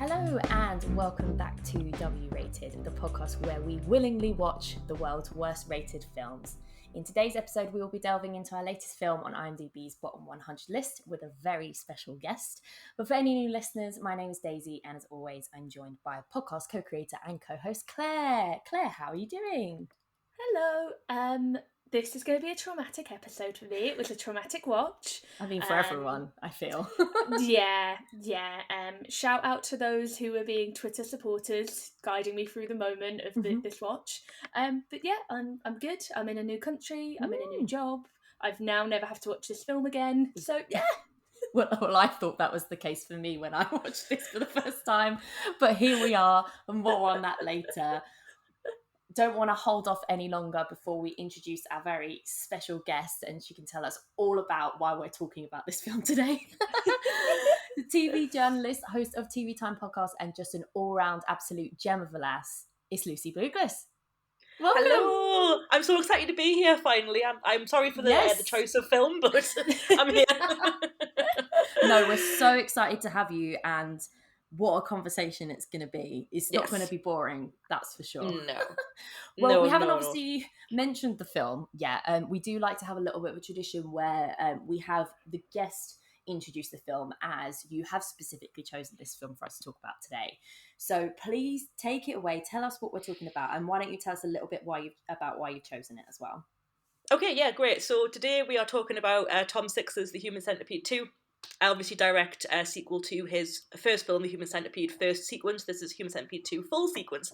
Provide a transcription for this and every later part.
Hello and welcome back to W Rated, the podcast where we willingly watch the world's worst rated films. In today's episode, we will be delving into our latest film on IMDb's Bottom 100 list with a very special guest. But for any new listeners, my name is Daisy, and as always, I'm joined by podcast co-creator and co-host Claire. Claire, how are you doing? Hello. This is going to be a traumatic episode for me. It was a traumatic watch. I mean, for everyone, I feel. Yeah. Shout out to those who were being Twitter supporters, guiding me through the moment of this watch. But yeah, I'm good. I'm in a new country. I'm in a new job. I've now never have to watch this film again. So yeah. Well, I thought that was the case for me when I watched this for the first time. But here we are, and more on that later. Don't want to hold off any longer before we introduce our very special guest, and she can tell us all about why we're talking about this film today. The TV journalist, host of TeaVTimePod, and just an all-round absolute gem of a lass. It's Lucy Buglass. Welcome. Hello! I'm so excited to be here finally. I'm sorry for the choice of film, but I'm here. No, we're so excited to have you, and what a conversation it's going to be. It's not going to be boring, that's for sure. No. Well, we haven't obviously mentioned the film yet. We do like to have a little bit of a tradition where we have the guest introduce the film, as you have specifically chosen this film for us to talk about today. So please take it away. Tell us what we're talking about, and why don't you tell us a little bit about why you've chosen it as well. Okay, yeah, great. So today we are talking about Tom Six's The Human Centipede 2. I obviously direct a sequel to his first film, The Human Centipede First Sequence. This is Human Centipede 2 Full Sequence.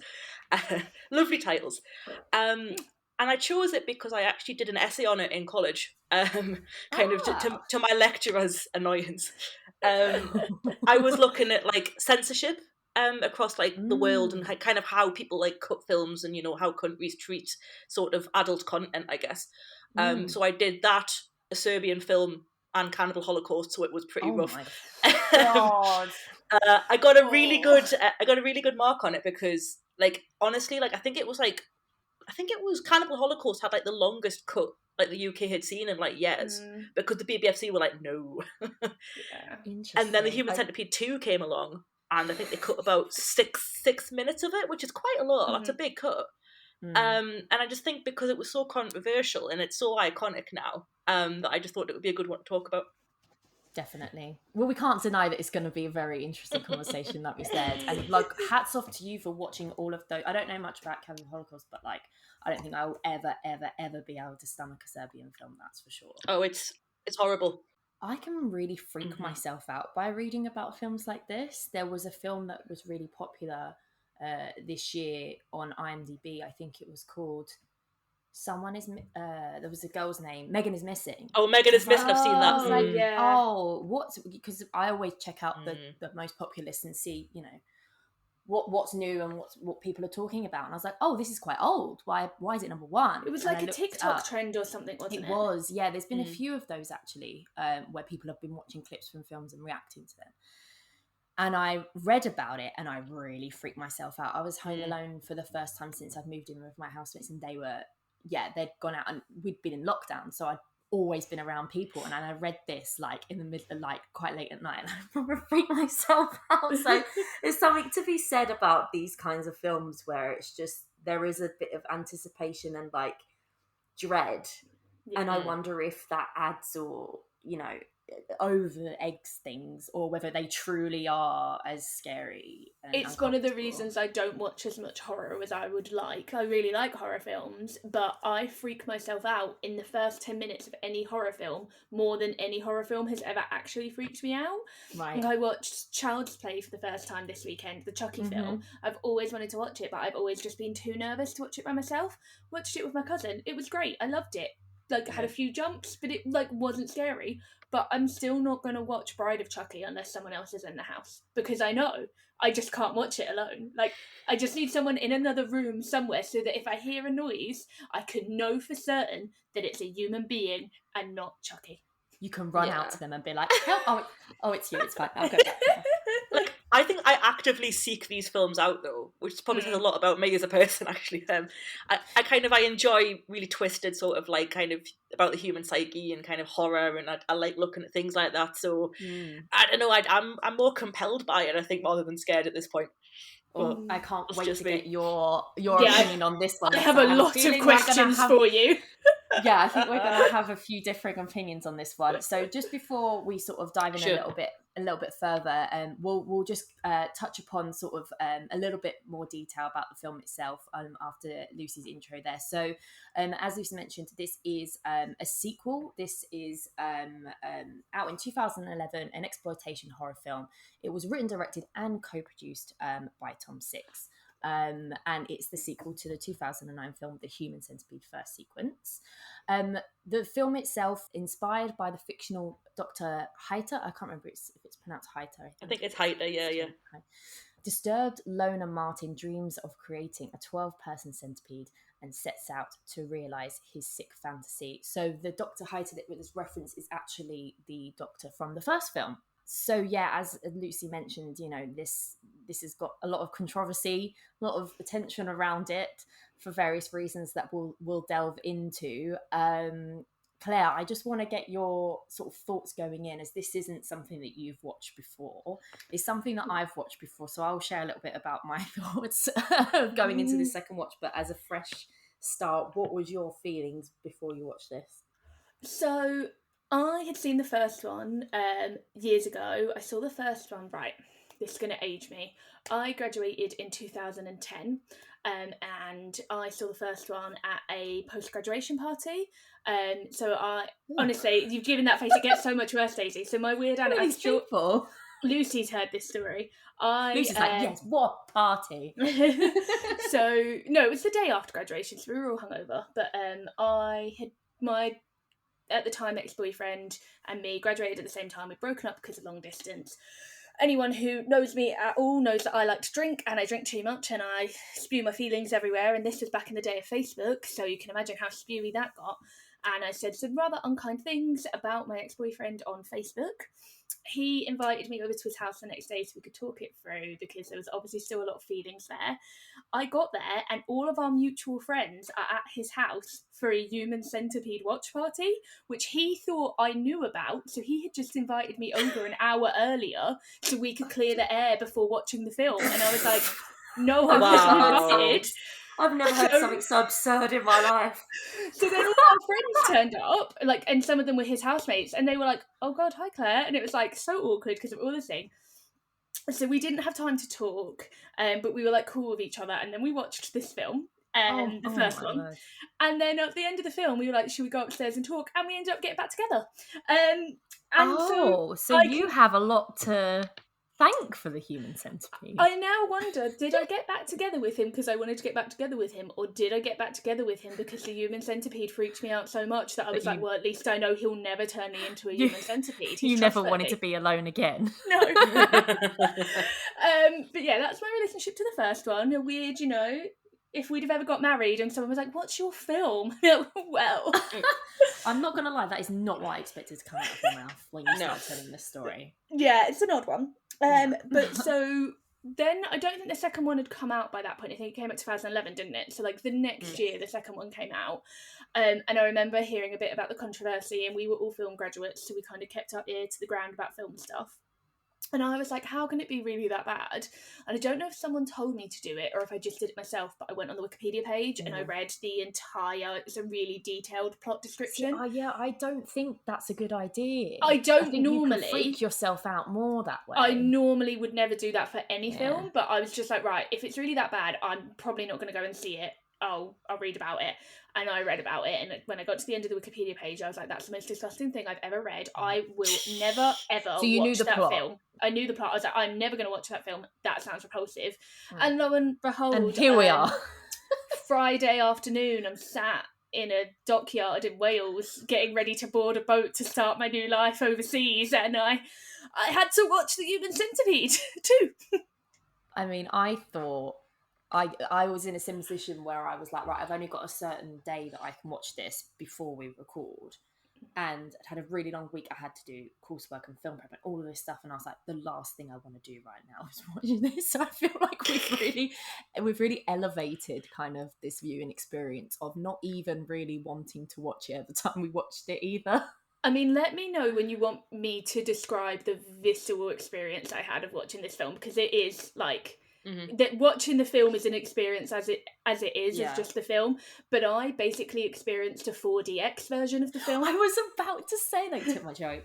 Lovely titles. And I chose it because I actually did an essay on it in college, to my lecturer's annoyance. I was looking at censorship across the world, and kind of how people cut films, and how countries treat sort of adult content, I guess. So I did that, a Serbian film, and Cannibal Holocaust, so it was pretty rough. God. I got a really good mark on it because, honestly, I think it was Cannibal Holocaust had the longest cut the UK had seen in years, because the BBFC were no. Interesting. And then The Human Centipede 2 came along, and I think they cut about six minutes of it, which is quite a lot. That's a big cut. And I just think because it was so controversial and it's so iconic now, that I just thought it would be a good one to talk about. Definitely. Well, we can't deny that it's going to be a very interesting conversation, like we said. And hats off to you for watching all of those. I don't know much about Cannibal Holocaust, but I don't think I will ever be able to stomach a Serbian film. That's for sure. Oh, it's horrible. I can really freak myself out by reading about films like this. There was a film that was really popular this year on IMDb. I think it was called there was a girl's name, Megan is Missing. Oh, Megan is Missing. I've seen that. Because I always check out the most popular list and see what's new and what people are talking about, and I was like, oh, this is quite old. Why is it number one? It was a TikTok trend or something, wasn't it? It was, yeah. There's been a few of those actually, where people have been watching clips from films and reacting to them. And I read about it, and I really freaked myself out. I was home alone for the first time since I've moved in with my housemates, and they'd gone out, and we'd been in lockdown, so I'd always been around people, and I read this in the middle of quite late at night, and I remember freaked myself out. So there's something to be said about these kinds of films where it's just, there is a bit of anticipation and dread, and I wonder if that adds or over eggs things, or whether they truly are as scary. It's one of the reasons I don't watch as much horror as I would like. I really like horror films, but I freak myself out in the first 10 minutes of any horror film more than any horror film has ever actually freaked me out. Right. I watched Child's Play for the first time this weekend, the Chucky film. I've always wanted to watch it, but I've always just been too nervous to watch it by myself. Watched it with my cousin. It was great. I loved it. Had a few jumps, but it wasn't scary. But I'm still not going to watch Bride of Chucky unless someone else is in the house, because I know I just can't watch it alone. I just need someone in another room somewhere, so that if I hear a noise, I could know for certain that it's a human being and not Chucky. You can run out to them and be like, help! Oh, it's you. It's fine. I'll go back. I think I actively seek these films out, though, which probably says a lot about me as a person, actually. I enjoy really twisted sort of like kind of about the human psyche and kind of horror, and I like looking at things like that. So I don't know, I'm more compelled by it, I think, rather than scared at this point. Well, I can't That's wait just to me. get your opinion on this one. I have a lot of questions for you. Yeah, I think we're going to have a few different opinions on this one. So just before we sort of dive in a little bit further, we'll just touch upon sort of a little bit more detail about the film itself after Lucy's intro there. So as Lucy mentioned, this is a sequel. This is out in 2011, an exploitation horror film. It was written, directed and co-produced by Tom Six. And it's the sequel to the 2009 film The Human Centipede First Sequence. The film itself, inspired by the fictional Dr. Heiter, I can't remember if it's pronounced Heiter. I think it's Heiter, yeah. Disturbed loner Martin dreams of creating a 12-person centipede and sets out to realise his sick fantasy. So the Dr. Heiter that was referenced is actually the doctor from the first film. So yeah, as Lucy mentioned, this has got a lot of controversy, a lot of attention around it for various reasons that we'll delve into. Claire, I just want to get your sort of thoughts going in, as this isn't something that you've watched before. It's something that I've watched before, so I'll share a little bit about my thoughts going into the second watch. But as a fresh start, what was your feelings before you watched this? So I had seen the first one years ago. I saw the first one, right, this is going to age me. I graduated in 2010 and I saw the first one at a post-graduation party. So honestly, you've given that face, it gets so much worse, Daisy. So my weird anecdote, Lucy's heard this story. Lucy's like, yes, what party? So, no, it was the day after graduation, so we were all hungover. But I had my, at the time, ex-boyfriend and me graduated at the same time. We'd broken up because of long distance. Anyone who knows me at all knows that I like to drink, and I drink too much, and I spew my feelings everywhere. And this was back in the day of Facebook, so you can imagine how spewy that got. And I said some rather unkind things about my ex-boyfriend on Facebook. He invited me over to his house the next day so we could talk it through, because there was obviously still a lot of feelings there. I got there and all of our mutual friends are at his house for a Human Centipede watch party, which he thought I knew about. So he had just invited me over an hour earlier so we could clear the air before watching the film. And I was like, no, I wasn't invited. I've never heard something so absurd in my life. So then all our friends turned up, and some of them were his housemates, and they were like, "Oh God, hi Claire," and it was like so awkward because of all this thing. So we didn't have time to talk, but we were like cool with each other, and then we watched this film, the first one, God. And then at the end of the film, we were like, "Should we go upstairs and talk?" And we ended up getting back together. So you have a lot to thank for the Human Centipede. I now wonder, did I get back together with him because I wanted to get back together with him, or did I get back together with him because the Human Centipede freaked me out so much that I was like, well, at least I know he'll never turn me into a Human Centipede. You never wanted to be alone again. No. But yeah, that's my relationship to the first one. A weird, if we'd have ever got married and someone was like, what's your film? Well. I'm not going to lie, that is not what I expected to come out of your mouth when you start telling this story. Yeah, it's an odd one. But so then I don't think the second one had come out by that point. I think it came out 2011, didn't it? So like the next year, the second one came out. And I remember hearing a bit about the controversy, and we were all film graduates, so we kind of kept our ear to the ground about film stuff. And I was like, how can it be really that bad? And I don't know if someone told me to do it or if I just did it myself, but I went on the Wikipedia page and I read the entire, it's a really detailed plot description. I don't think that's a good idea. I think normally. You can freak yourself out more that way. I normally would never do that for any film, but I was just like, right, if it's really that bad, I'm probably not going to go and see it. I'll read about it. And I read about it, and when I got to the end of the Wikipedia page, I was like, that's the most disgusting thing I've ever read. I will never, ever watch that film. I knew the plot. I was like, I'm never going to watch that film. That sounds repulsive. And lo and behold... And here we are. Friday afternoon, I'm sat in a dockyard in Wales, getting ready to board a boat to start my new life overseas, and I had to watch The Human Centipede, too. I mean, I thought... I was in a similar position where I was like, right, I've only got a certain day that I can watch this before we record. and I'd had a really long week. I had to do coursework and film prep and all of this stuff, and I was like, the last thing I want to do right now is watching this. So I feel like we've really elevated kind of this viewing experience of not even really wanting to watch it at the time we watched it either. I mean, let me know when you want me to describe the visceral experience I had of watching this film, because it is like that watching the film is an experience as it is just the film. But I basically experienced a 4DX version of the film. I was about to say they took my joke.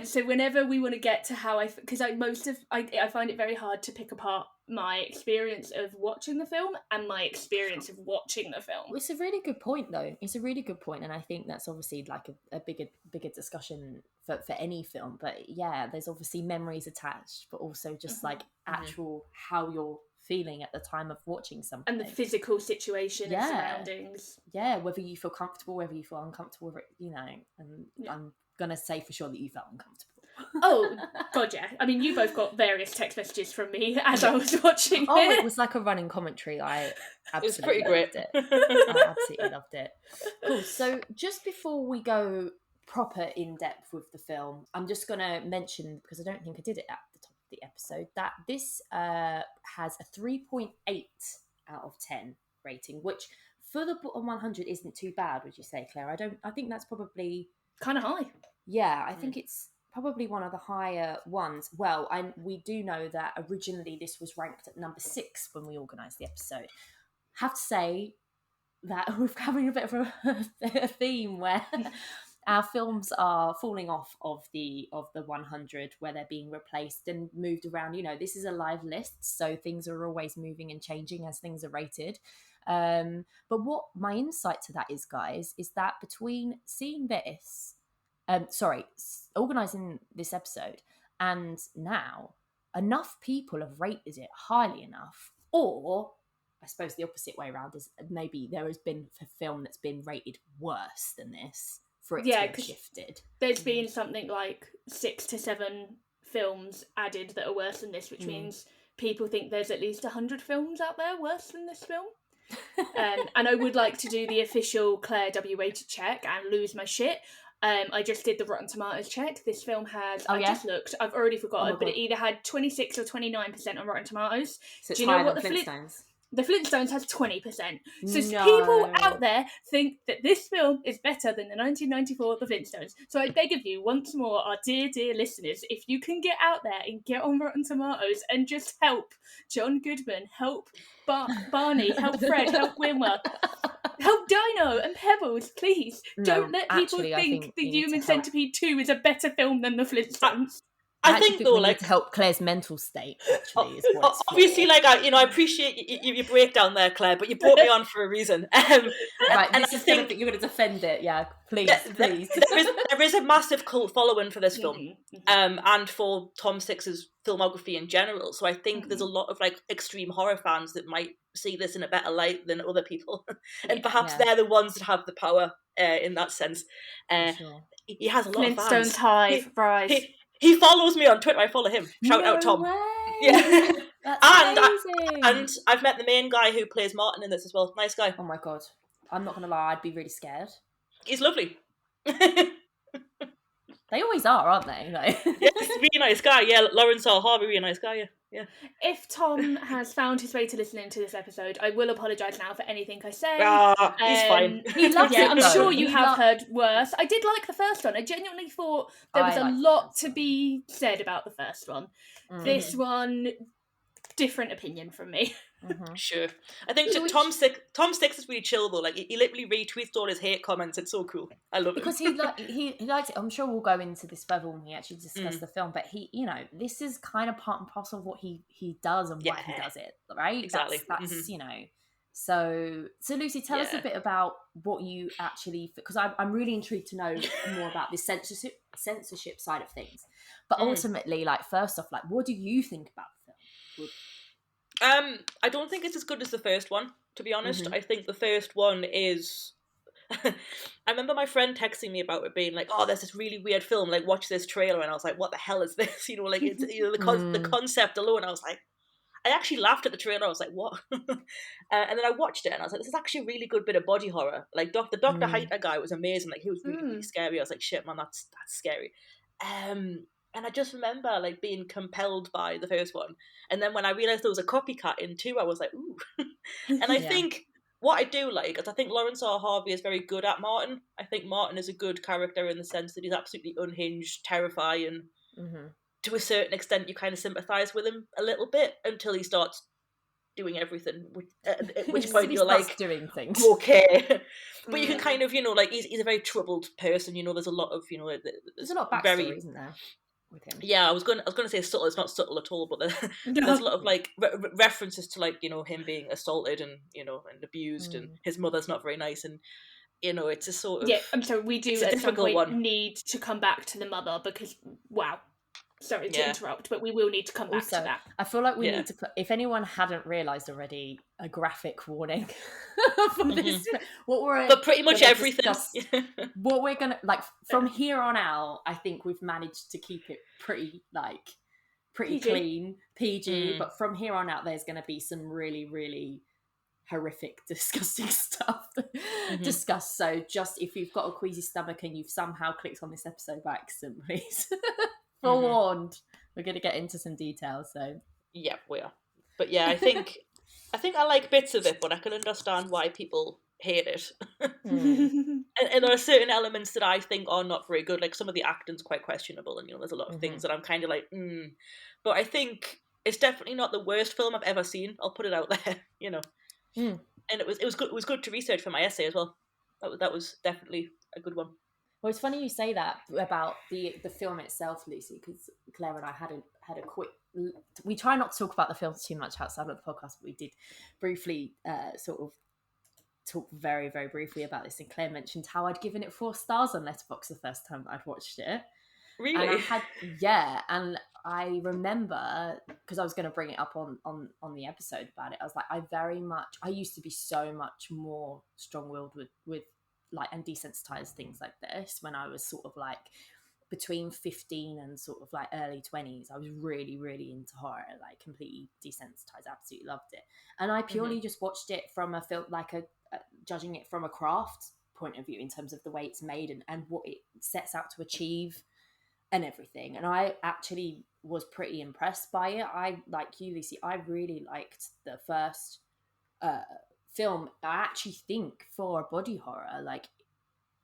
So whenever we want to get to how I find it very hard to pick apart my experience of watching the film and my experience of watching the film. It's a really good point, though. It's a really good point, and I think that's obviously like a bigger discussion for any film. But yeah, there's obviously memories attached, but also just like actual how you're feeling at the time of watching something, and the physical situation and surroundings. Yeah, whether you feel comfortable, whether you feel uncomfortable, and I'm gonna say for sure that you felt uncomfortable. Oh god, yeah. I mean, you both got various text messages from me as I was watching it was like a running commentary. I absolutely loved it. I absolutely loved it. Cool. So just before we go proper in depth with the film, I'm just gonna mention, because I don't think I did it at the top of the episode, that this has a 3.8 out of 10 rating, which for the bottom 100 isn't too bad, would you say, Claire? I think that's probably kind of high. Yeah, I think it's probably one of the higher ones. Well, we do know that originally this was ranked at number 6 when we organised the episode. Have to say that we're having a bit of a theme where our films are falling off of the 100, where they're being replaced and moved around. This is a live list, so things are always moving and changing as things are rated. But what my insight to that is, guys, is that between seeing this, organising this episode, and now, enough people have rated it highly enough, or I suppose the opposite way around is maybe there has been a film that's been rated worse than this for it to have shifted. There's been something like 6 to 7 films added that are worse than this, which means people think there's at least 100 films out there worse than this film. And I would like to do the official Claire W rated check and lose my shit. I just did the Rotten Tomatoes check. This film has, just looked, I've already forgotten, but it either had 26 or 29% on Rotten Tomatoes. So it's higher than Flintstones. The Flintstones has 20%. So people out there think that this film is better than the 1994 The Flintstones. So I beg of you, once more, our dear, dear listeners, if you can get out there and get on Rotten Tomatoes and just help John Goodman, help Barney, help Fred, help Winwer, help Dino and Pebbles, please. Don't let people think the Human Centipede 2 is a better film than The Flintstones. I think though, like, to help Claire's mental state, actually, is what it's obviously, like, I appreciate your breakdown there, Claire, but you brought me on for a reason. Right, and I think you're going to defend it. Yeah, please. There is a massive cult following for this film, and for Tom Six's filmography in general. So I think there's a lot of like extreme horror fans that might see this in a better light than other people, and perhaps they're the ones that have the power in that sense. He has a lot of fans. Flintstones Hive, right. He follows me on Twitter. I follow him. Shout out Tom. Way. Yeah. That's amazing. And I've met the main guy who plays Martin in this as well. Nice guy. Oh my god. I'm not gonna lie, I'd be really scared. He's lovely. They always are, aren't they? Like... Yeah, he's a really nice guy. Yeah, Lawrence R. Harvey, really nice guy, yeah. If Tom has found his way to listening to this episode, I will apologise now for anything I say. He's fine. He loves it. I'm sure you have heard worse. I did like the first one. I genuinely thought there was a lot to be said about the first one. This one, different opinion from me. Sure. I think Tom Six is really chill though. Like he literally retweets all his hate comments. It's so cool. I love it because he likes it. I'm sure we'll go into this further when we actually discuss the film. But he, this is kind of part and parcel of what he does and why he does it, right? Exactly. That's So Lucy, tell us a bit about what you actually, because I'm really intrigued to know more about this censorship side of things. But ultimately, like, first off, like, what do you think about the film? I don't think it's as good as the first one, to be honest. I think the first one is... I remember my friend texting me about it being like, oh, there's this really weird film, like, watch this trailer. And I was like, what the hell is this? Like, it's, the concept alone, I was like, I actually laughed at the trailer. I was like, what? And then I watched it and I was like, this is actually a really good bit of body horror. Like the Dr. Heiter guy was amazing. Like he was really, really scary. I was like, shit, man, that's scary. And I just remember like being compelled by the first one. And then when I realised there was a copycat in 2, I was like, ooh. And I think what I do like is I think Lawrence R. Harvey is very good at Martin. I think Martin is a good character in the sense that he's absolutely unhinged, terrifying. To a certain extent, you kind of sympathise with him a little bit until he starts doing everything, at which point you're like, doing things. Okay. But you can kind of, like, he's a very troubled person, there's a lot of, there's a lot of backstory, isn't there, with him? Yeah, I was going to say subtle. It's not subtle at all, but there's a lot of like references to like him being assaulted and and abused, and his mother's not very nice, and it's a sort of I'm sorry. We do at some point need to come back to the mother because wow. Sorry to interrupt, but we will need to come back to that. I feel like we need to put, if anyone hadn't realised already, a graphic warning for this. But pretty much everything. What we're gonna like from here on out, I think we've managed to keep it pretty PG. Clean, PG. But from here on out, there's going to be some really, really horrific, disgusting stuff discussed. So just if you've got a queasy stomach and you've somehow clicked on this episode by accident, please. Forewarned, we're going to get into some details. So yeah, we are. But yeah, I think I like bits of it, but I can understand why people hate it. And there are certain elements that I think are not very good. Like some of the acting's quite questionable, and there's a lot of things that I'm kind of like, But I think it's definitely not the worst film I've ever seen. I'll put it out there, And it was good. It was good to research for my essay as well. That was definitely a good one. Well, it's funny you say that about the film itself, Lucy, because Claire and I had a quick. We try not to talk about the film too much outside of the podcast, but we did briefly sort of talk very, very briefly about this. And Claire mentioned how I'd given it 4 stars on Letterboxd the first time I'd watched it. Really? And and I remember because I was going to bring it up on the episode about it. I was like, I used to be so much more strong-willed with like and desensitized things like this when I was sort of like between 15 and sort of like early 20s. I was really, really into horror, like completely desensitized, absolutely loved it. And I purely just watched it from a film, like judging it from a craft point of view in terms of the way it's made and what it sets out to achieve and everything. And I actually was pretty impressed by it. I, like you, Lucy, I really liked the first film. I actually think for a body horror, like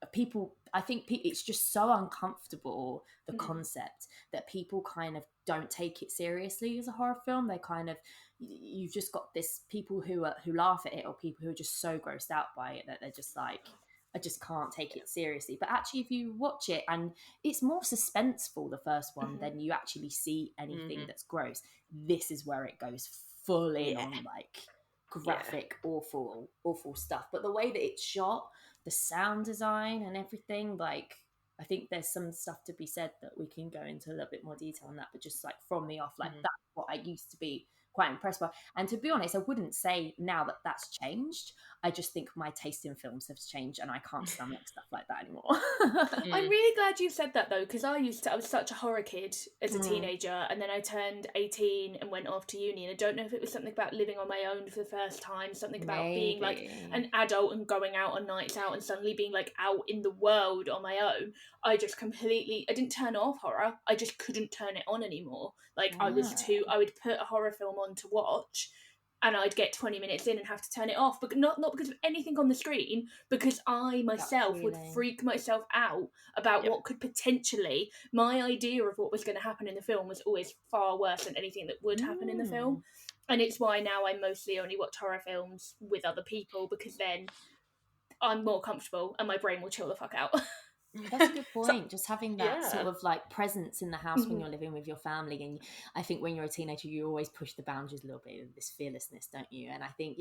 I think it's just so uncomfortable, the concept, that people kind of don't take it seriously as a horror film. They kind of, you've just got this people who laugh at it, or people who are just so grossed out by it that they're just like, I just can't take it seriously. But actually, if you watch it, and it's more suspenseful, the first one, than you actually see anything that's gross. This is where it goes full in on like graphic, awful stuff. But the way that it's shot, the sound design and everything, like I think there's some stuff to be said that we can go into a little bit more detail on that. But just like from the off, like that's what I used to be quite impressed by. And to be honest, I wouldn't say now that that's changed. I just think my taste in films has changed, and I can't stomach stuff like that anymore. I'm really glad you said that though, because I was such a horror kid as a teenager, and then I turned 18 and went off to uni, and I don't know if it was something about living on my own for the first time, something about being like an adult and going out on nights out and suddenly being like out in the world on my own. I didn't turn off horror, I just couldn't turn it on anymore. Like I would put a horror film on to watch, and I'd get 20 minutes in and have to turn it off, but not because of anything on the screen, because I myself would freak myself out about what could potentially, my idea of what was going to happen in the film was always far worse than anything that would happen in the film. And it's why now I mostly only watch horror films with other people, because then I'm more comfortable and my brain will chill the fuck out. That's a good point. Just having that sort of like presence in the house when you're living with your family. And I think when you're a teenager, you always push the boundaries a little bit with this fearlessness, don't you? And I think,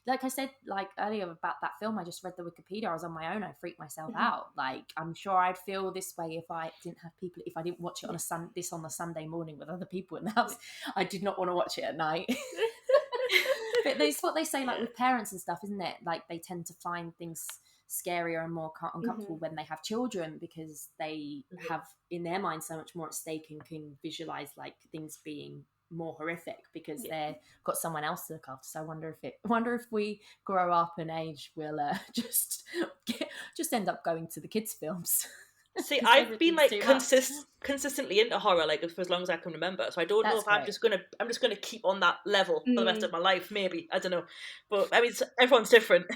like I said, like earlier about that film, I just read the Wikipedia. I was on my own. I freaked myself out. Like, I'm sure I'd feel this way if I didn't have people, if I didn't watch it on a Sunday morning with other people in the house. I did not want to watch it at night. But it's what they say, like with parents and stuff, isn't it? Like they tend to find things scarier and more uncomfortable when they have children, because they have in their mind so much more at stake and can visualize like things being more horrific because they've got someone else to look after. So I wonder if we grow up and age, we'll just end up going to the kids' films. See, I've been like consistently into horror like for as long as I can remember. So I don't know if I'm just gonna keep on that level for the rest of my life. Maybe, I don't know, but I mean everyone's different.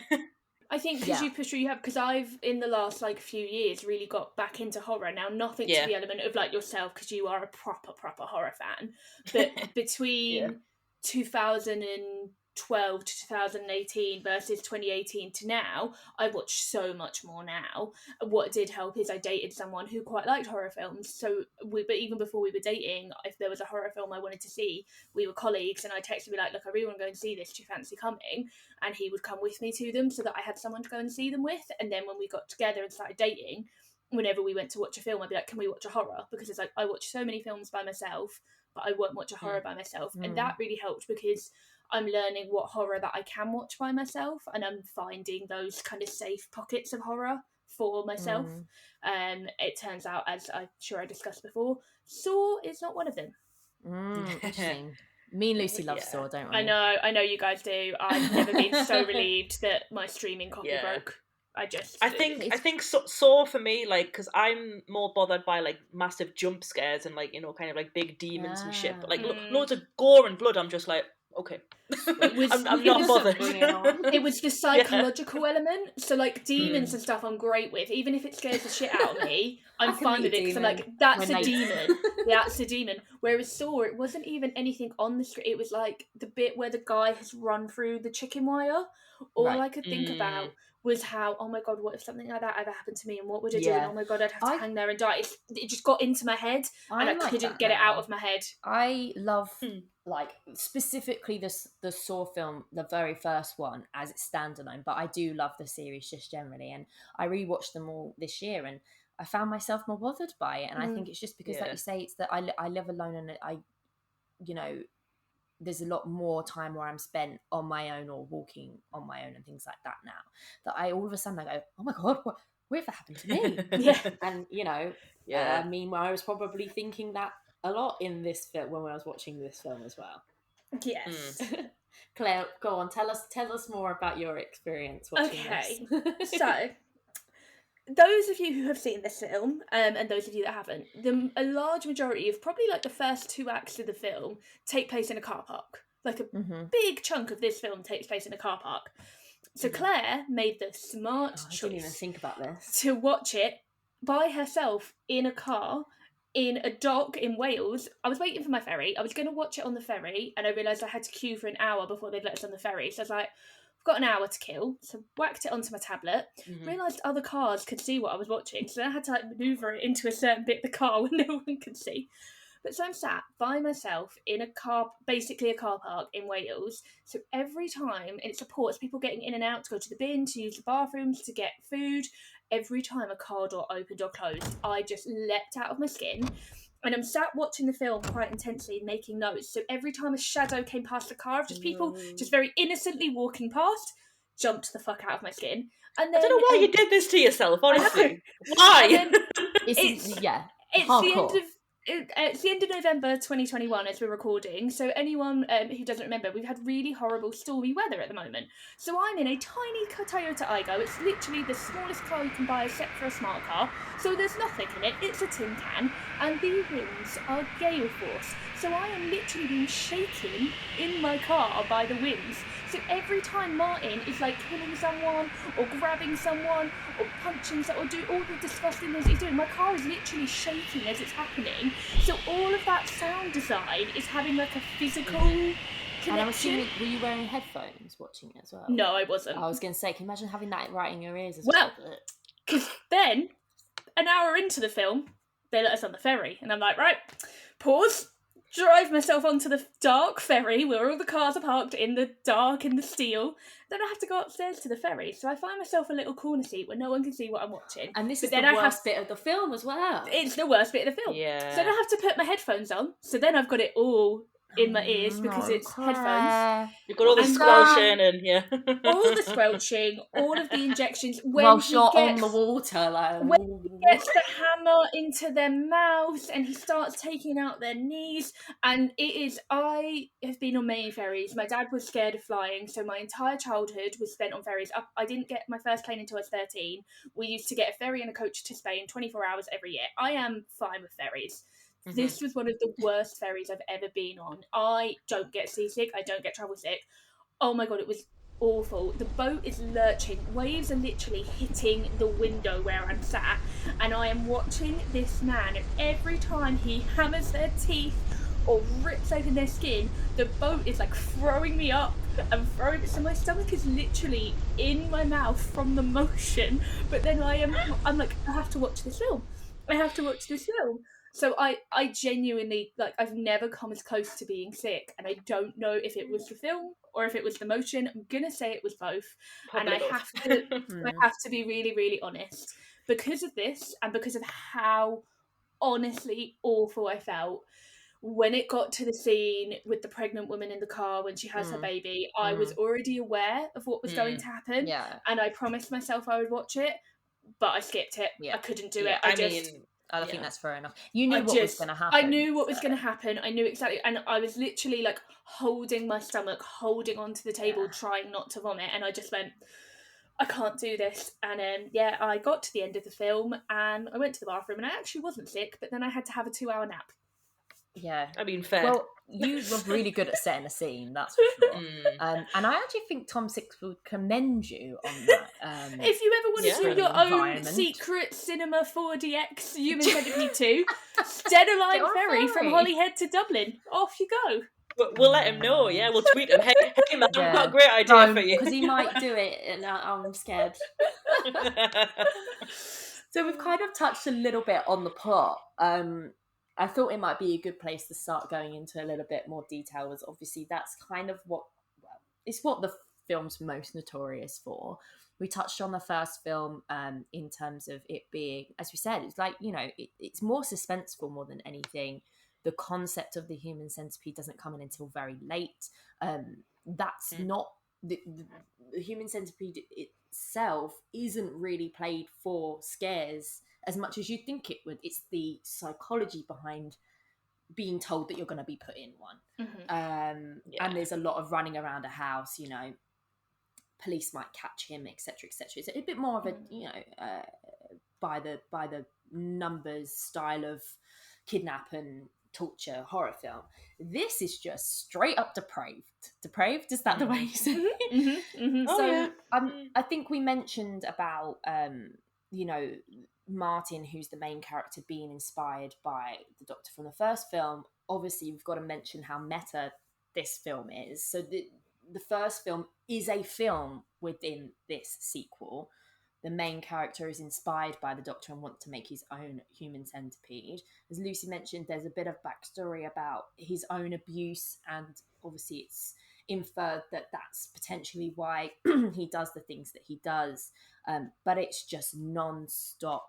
I think because you push through, you have, because I've in the last like few years really got back into horror. Now, nothing to the element of like yourself, because you are a proper horror fan, but between 2012 to 2018 versus 2018 to now, I watch so much more now. What did help is I dated someone who quite liked horror films, so but even before we were dating, if there was a horror film I wanted to see, we were colleagues, and I texted me like, look, I really want to go and see this, do you fancy coming? And he would come with me to them so that I had someone to go and see them with. And then when we got together and started dating, whenever we went to watch a film, I'd be like, can we watch a horror? Because it's like, I watch so many films by myself, but I won't watch a horror by myself. And that really helped, because I'm learning what horror that I can watch by myself, and I'm finding those kind of safe pockets of horror for myself. It turns out, as I'm sure I discussed before, Saw is not one of them. Interesting. Me and Lucy love Saw, don't we? I know you guys do. I've never been so relieved that my streaming copy broke. I think Saw for me, like, because I'm more bothered by like massive jump scares and like, you know, kind of like big demons and shit. But like loads of gore and blood, I'm just like, okay. I'm not bothered. It was the psychological element. So like demons and stuff I'm great with. Even if it scares the shit out of me, I'm fine with it, because I'm like, that's a demon. That's a demon. Whereas Saw, it wasn't even anything on the screen. It was like the bit where the guy has run through the chicken wire. All I could think about was how, oh my god, what if something like that ever happened to me, and what would I do? And oh my god, I'd have to hang there and die. It just got into my head, and I couldn't get it out of my head. I love like specifically the Saw film, the very first one, as it's standalone, but I do love the series just generally, and I rewatched them all this year, and I found myself more bothered by it. And I think it's just because, like you say, it's that I live alone, and I, you know, there's a lot more time where I'm spent on my own or walking on my own and things like that now, that I all of a sudden I go, oh my god, what if that happened to me? And you know, meanwhile I was probably thinking that a lot in this film when I was watching this film as well. Yes. Claire, go on, tell us more about your experience watching this. So those of you who have seen this film, and those of you that haven't, a large majority of probably like the first 2 acts of the film take place in a car park. Like a big chunk of this film takes place in a car park. So Claire made the smart choice. I didn't even think about this. To watch it by herself in a car in a dock in Wales. I was waiting for my ferry. I was going to watch it on the ferry, and I realised I had to queue for an hour before they'd let us on the ferry. So I was like, got an hour to kill, so whacked it onto my tablet, realised other cars could see what I was watching, so I had to like manoeuvre it into a certain bit of the car where no one could see. But so I'm sat by myself in a car, basically a car park in Wales, so every time, and it supports people getting in and out to go to the bin, to use the bathrooms, to get food, every time a car door opened or closed, I just leapt out of my skin. And I'm sat watching the film quite intensely, making notes. So every time a shadow came past the car of just people just very innocently walking past, jumped the fuck out of my skin. And then, I don't know why you did this to yourself, honestly. Why? It's the end of November 2021 as we're recording, so anyone who doesn't remember, we've had really horrible stormy weather at the moment. So I'm in a tiny Toyota Aygo. It's literally the smallest car you can buy except for a smart car, so there's nothing in it, it's a tin can, and the winds are gale force. So I am literally being shaken in my car by the winds. So every time Martin is like killing someone or grabbing someone or punching someone or do all the disgusting things he's doing, my car is literally shaking as it's happening. So all of that sound design is having like a physical connection. And I'm assuming, were you wearing headphones watching it as well? No, I wasn't. I was going to say, can you imagine having that right in your ears as well? Because then, an hour into the film, they let us on the ferry. And I'm like, right, pause. Drive myself onto the dark ferry where all the cars are parked in the dark, in the steel. Then I have to go upstairs to the ferry. So I find myself a little corner seat where no one can see what I'm watching. And this is the worst bit of the film as well. It's the worst bit of the film. Yeah. So then I have to put my headphones on. So then I've got it all in my ears because it's headphones. You've got all the And squelching and all the squelching, all of the injections. Whilst you're on the water, like when he gets the hammer into their mouths and he starts taking out their knees, and I have been on many ferries. My dad was scared of flying, so my entire childhood was spent on ferries. I didn't get my first plane until I was 13. We used to get a ferry and a coach to Spain 24 hours every year. I am fine with ferries. This was one of the worst ferries I've ever been on. I don't get seasick. I don't get travel sick. Oh my God, it was awful. The boat is lurching. Waves are literally hitting the window where I'm sat. And I am watching this man. And every time he hammers their teeth or rips open their skin, the boat is like throwing me up and throwing it. So my stomach is literally in my mouth from the motion. But then I'm like, I have to watch this film. So I genuinely, like, I've never come as close to being sick, and I don't know if it was the film or if it was the motion. I'm gonna say it was both. Probably and I have to be really, really honest. Because of this, and because of how honestly awful I felt, when it got to the scene with the pregnant woman in the car when she has her baby, I was already aware of what was going to happen. Yeah. And I promised myself I would watch it, but I skipped it. I couldn't do it. I think that's fair enough. You knew what was going to happen. I knew what was going to happen. I knew exactly. And I was literally like holding my stomach, holding onto the table, trying not to vomit. And I just went, I can't do this. And I got to the end of the film and I went to the bathroom and I actually wasn't sick, but then I had to have a 2-hour nap. Yeah. I mean, fair. Well, you were really good at setting a scene, that's for sure. And I actually think Tom Six would commend you on that. If you ever want to do your own secret cinema 4DX Human Centipede 2, Steadline Ferry from Holyhead to Dublin. Off you go. We'll let him know, yeah. We'll tweet him. Hey man, I've got a great idea for you. Because he might do it, and I'm scared. So we've kind of touched a little bit on the plot. I thought it might be a good place to start going into a little bit more detail, as obviously that's kind of it's what the film's most notorious for. We touched on the first film in terms of it being, as we said, it's like, it's more suspenseful more than anything. The concept of the human centipede doesn't come in until very late. That's not the human centipede itself isn't really played for scares as much as you think it would. It's the psychology behind being told that you're going to be put in one. And there's a lot of running around a house, police might catch him, etc., etc. It's a bit more of a by the numbers style of kidnap and torture horror film. This is just straight up depraved. Is that the way you say it? I think we mentioned about Martin, who's the main character, being inspired by the Doctor from the first film. Obviously we've got to mention how meta this film is. So the first film is a film within this sequel. The main character is inspired by the Doctor and wants to make his own human centipede. As Lucy mentioned, there's a bit of backstory about his own abuse, and obviously it's inferred that that's potentially why he does the things that he does. But it's just non-stop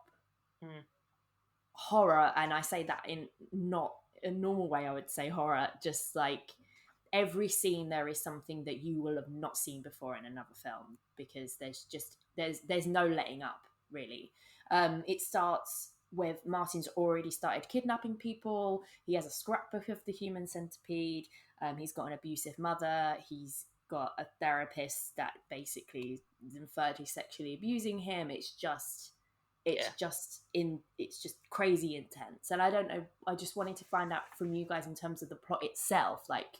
horror, and I say that in not a normal way. I would say horror, just like every scene there is something that you will have not seen before in another film, because there's no letting up, really. It starts with Martin's already started kidnapping people. He has a scrapbook of the human centipede. He's got an abusive mother. He's got a therapist that basically is inferred he's sexually abusing him. It's just crazy intense. And I don't know, I just wanted to find out from you guys in terms of the plot itself, like,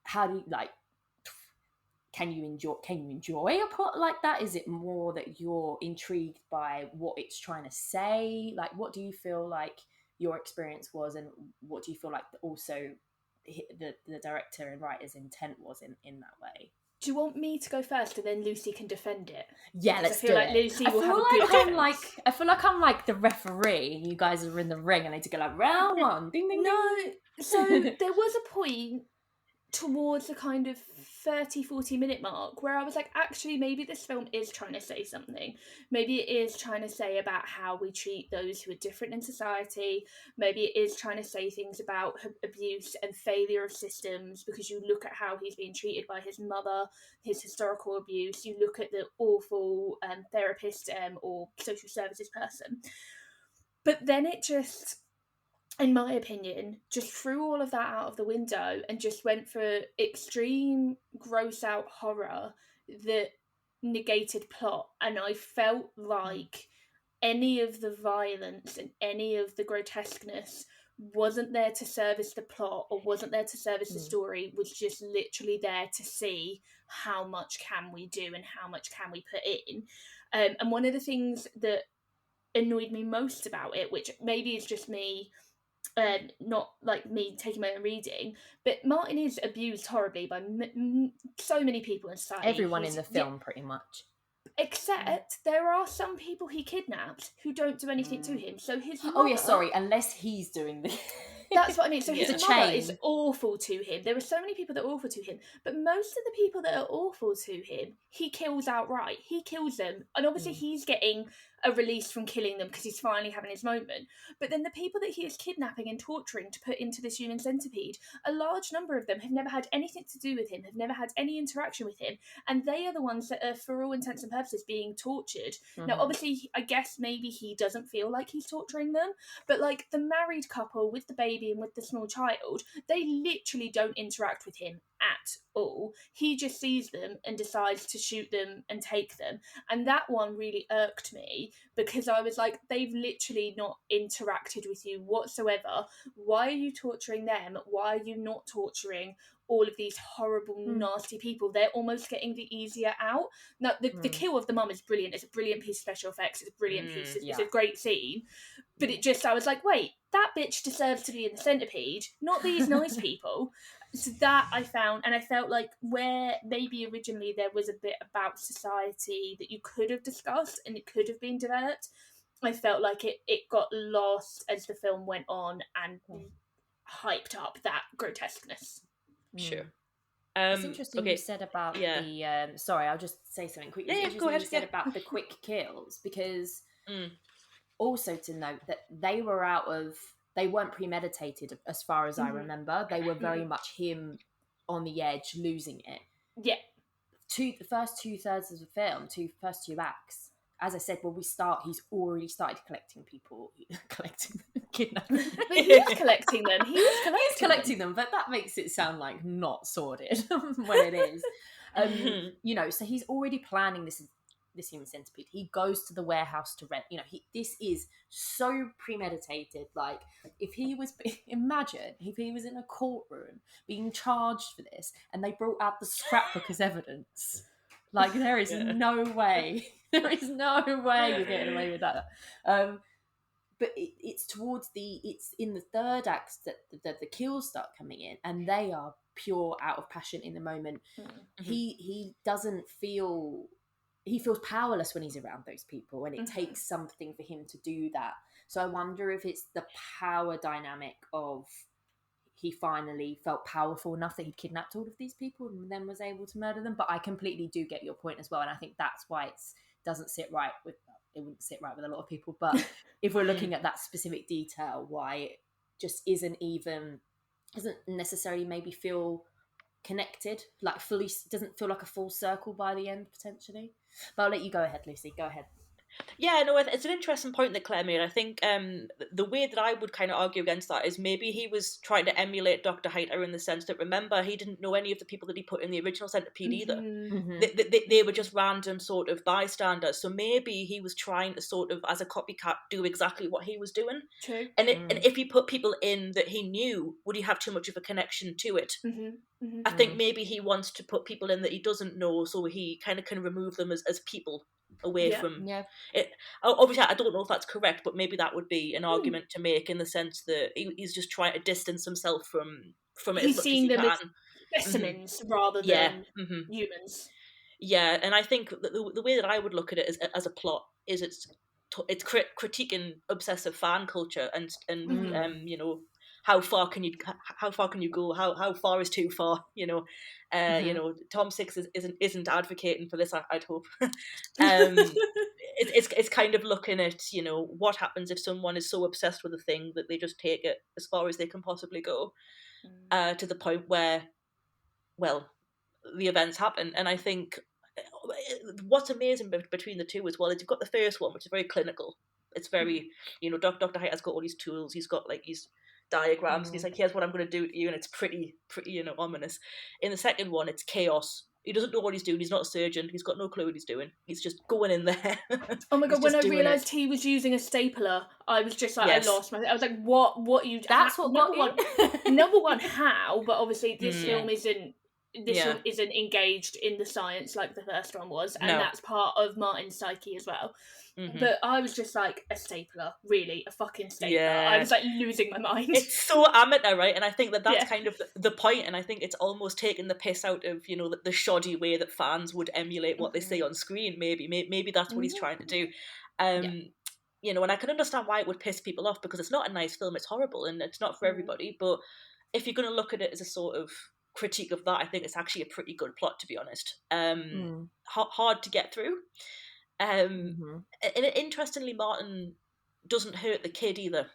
how do you, like, can you enjoy a plot like that? Is it more that you're intrigued by what it's trying to say? Like, what do you feel like your experience was, and what do you feel like also the director and writer's intent was in that way? Do you want me to go first and then Lucy can defend it? Yeah, let's do it. I feel like I'm like the referee and you guys are in the ring and I need to go like round one, ding ding ding. No, so there was a point towards the kind of 30-40 minute mark where I was like, actually, maybe this film is trying to say something. Maybe it is trying to say about how we treat those who are different in society. Maybe it is trying to say things about abuse and failure of systems, because you look at how he's being treated by his mother, his historical abuse, you look at the awful therapist or social services person. But then it just, in my opinion, just threw all of that out of the window and just went for extreme gross out horror that negated plot. And I felt like any of the violence and any of the grotesqueness wasn't there to service the plot or wasn't there to service the story, was just literally there to see how much can we do and how much can we put in. And one of the things that annoyed me most about it, which maybe is just me, not like me taking my own reading, but Martin is abused horribly by so many people in society. Everyone in the film, pretty much. Except there are some people he kidnaps who don't do anything to him. So his mother... Oh yeah, sorry, unless he's doing this. That's what I mean. So his mother chain. is awful to him. There are so many people that are awful to him, but most of the people that are awful to him, he kills outright. He kills them, and obviously he's getting a release from killing them because he's finally having his moment. But then the people that he is kidnapping and torturing to put into this human centipede, a large number of them have never had anything to do with him, have never had any interaction with him, and they are the ones that are, for all intents and purposes, being tortured. Now, obviously, I guess maybe he doesn't feel like he's torturing them, but like the married couple with the baby and with the small child, they literally don't interact with him at all. He just sees them and decides to shoot them and take them. And that one really irked me, because I was like, they've literally not interacted with you whatsoever. Why are you torturing them? Why are you not torturing all of these horrible, nasty people? They're almost getting the easier out. Now, the kill of the mum is brilliant. It's a brilliant piece of special effects. It's a brilliant piece. It's a great scene. But it just, I was like, wait, that bitch deserves to be in the centipede, not these nice people. So that I found, and I felt like where maybe originally there was a bit about society that you could have discussed and it could have been developed, I felt like it got lost as the film went on and hyped up that grotesqueness. Sure. It's interesting you said about the... sorry, I'll just say something quickly. Yeah, go ahead. You said about the quick kills, because also to note that they weren't premeditated as far as I remember. They were very much him on the edge, losing it. Yeah. The first 2/3 of the film, first two acts, as I said, he's already started kidnapping. But he was collecting them. He's collecting them, but that makes it sound like not sordid when it is. So he's already planning this human centipede. He goes to the warehouse to rent. This is so premeditated. Like, imagine if he was in a courtroom being charged for this and they brought out the scrapbook as evidence. Like, there is no way. There is no way you're getting away with that. But it's in the third act that the kills start coming in, and they are pure out of passion in the moment. He doesn't feel... He feels powerless when he's around those people, and it takes something for him to do that. So I wonder if it's the power dynamic of he finally felt powerful enough that he kidnapped all of these people and then was able to murder them. But I completely do get your point as well, and I think that's why it wouldn't sit right with a lot of people. But if we're looking at that specific detail, why it just doesn't necessarily maybe feel connected, like fully, doesn't feel like a full circle by the end potentially. But I'll let you go ahead, Lucy. Go ahead. Yeah, no, it's an interesting point that Claire made. I think the way that I would kind of argue against that is maybe he was trying to emulate Dr. Hightower in the sense that, remember, he didn't know any of the people that he put in the original Centipede either. They were just random sort of bystanders. So maybe he was trying to sort of, as a copycat, do exactly what he was doing. True. And if he put people in that he knew, would he have too much of a connection to it? I think maybe he wants to put people in that he doesn't know, so he kind of can remove them as people away from it. Obviously, I don't know if that's correct, but maybe that would be an argument to make, in the sense that he's just trying to distance himself from it. He's seeing them as specimens rather than humans. Yeah, and I think the way that I would look at it as a plot is it's critiquing obsessive fan culture and how far can you go? How far is too far? Tom Six isn't advocating for this. I'd hope. It's kind of looking at what happens if someone is so obsessed with a thing that they just take it as far as they can possibly go, to the point where, well, the events happen. And I think what's amazing between the two as well is you've got the first one, which is very clinical. It's very, Dr. Height has got all these tools. He's got like these diagrams. And he's like, here's what I'm going to do to you, and it's pretty, ominous. In the second one, it's chaos. He doesn't know what he's doing. He's not a surgeon. He's got no clue what he's doing. He's just going in there. Oh my god! When I realised he was using a stapler, I was just like, yes. I lost my. I was like, what you? That's what got you. Number one, how? But obviously, this film isn't. This film isn't engaged in the science like the first one was, and that's part of Martin's psyche as well. But I was just like, a stapler, really, a fucking stapler. Yeah. I was like losing my mind. It's so amateur, right? And I think that's kind of the point, and I think it's almost taking the piss out of, the shoddy way that fans would emulate what they see on screen, maybe that's what he's trying to do. And I can understand why it would piss people off, because it's not a nice film, it's horrible, and it's not for everybody, but if you're going to look at it as a sort of critique of that, I think it's actually a pretty good plot, to be honest. Hard to get through. And interestingly, Martin doesn't hurt the kid either.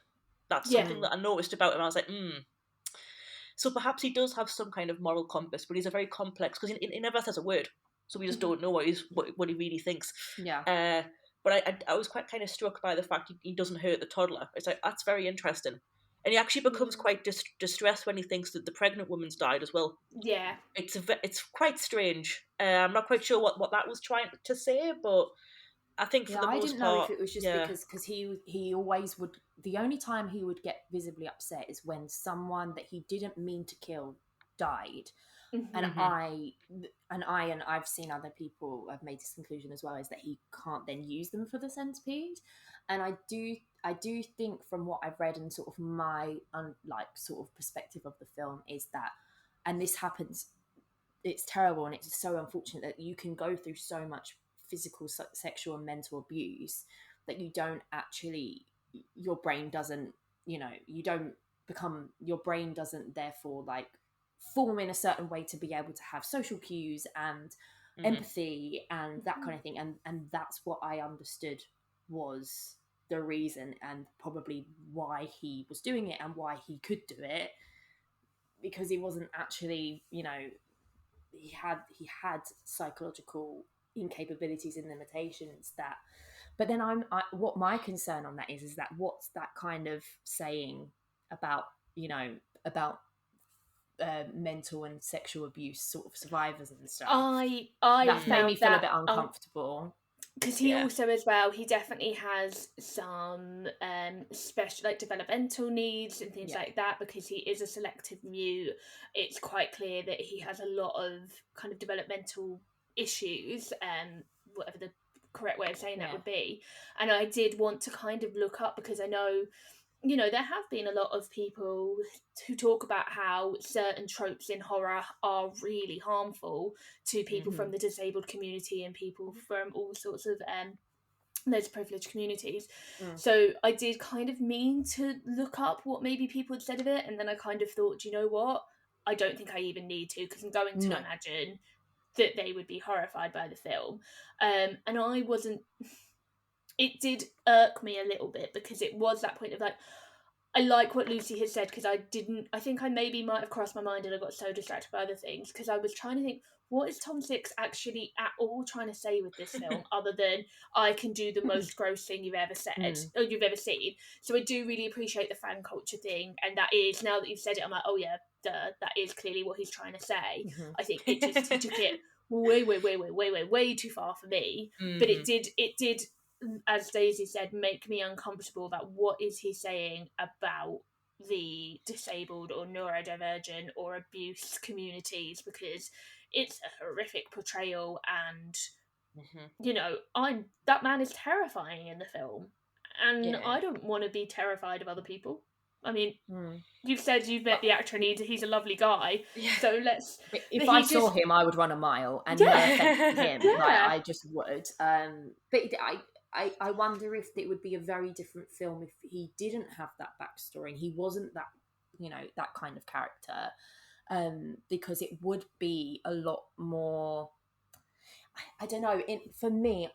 That's something that I noticed about him. I was like, So perhaps he does have some kind of moral compass, but he's a very complex, because he never says a word, so we just don't know what he really thinks. Yeah. But I was quite kind of struck by the fact he doesn't hurt the toddler. It's like, that's very interesting. And he actually becomes quite distressed when he thinks that the pregnant woman's died as well. Yeah. It's quite strange. I'm not quite sure what that was trying to say, but I think for the most part... I didn't know if it was just because he always would... The only time he would get visibly upset is when someone that he didn't mean to kill died. And I've seen other people have made this conclusion as well, is that he can't then use them for the centipede. And I do think, from what I've read and sort of my sort of perspective of the film, is that, and this happens, it's terrible and it's so unfortunate that you can go through so much physical, sexual and mental abuse that you don't actually, your brain doesn't, your brain doesn't therefore form in a certain way to be able to have social cues and empathy and that kind of thing. And that's what I understood was the reason, and probably why he was doing it and why he could do it, because he wasn't actually, he had psychological incapabilities and limitations that, but then what my concern on that is that what's that kind of saying about mental and sexual abuse sort of survivors and stuff. I that made me feel a bit uncomfortable. Because he also, as well, he definitely has some special, developmental needs and things like that, because he is a selective mute. It's quite clear that he has a lot of kind of developmental issues, whatever the correct way of saying that would be. And I did want to kind of look up, because I know, there have been a lot of people who talk about how certain tropes in horror are really harmful to people from the disabled community and people from all sorts of those privileged communities. So I did kind of mean to look up what maybe people had said of it, and then I kind of thought, do you know what? I don't think I even need to, because I'm going to imagine that they would be horrified by the film. And I wasn't... It did irk me a little bit, because it was that point of I like what Lucy has said, because I think I maybe might have crossed my mind and I got so distracted by other things, because I was trying to think, what is Tom Six actually at all trying to say with this film, other than I can do the most gross thing you've ever said, or you've ever seen. So I do really appreciate the fan culture thing, and that is, now that you've said it, I'm like, oh yeah, duh, that is clearly what he's trying to say. I think it just he took it way too far for me, but it did, as Daisy said, make me uncomfortable about what is he saying about the disabled or neurodivergent or abuse communities, because it's a horrific portrayal, and that man is terrifying in the film, and I don't want to be terrified of other people. I mean, you've said you've met the actor and he's a lovely guy, so let's... If I saw him, I would run a mile, and no offense to him, I just would. But I wonder if it would be a very different film if he didn't have that backstory and he wasn't that that kind of character, because it would be a lot more, I don't know, for me,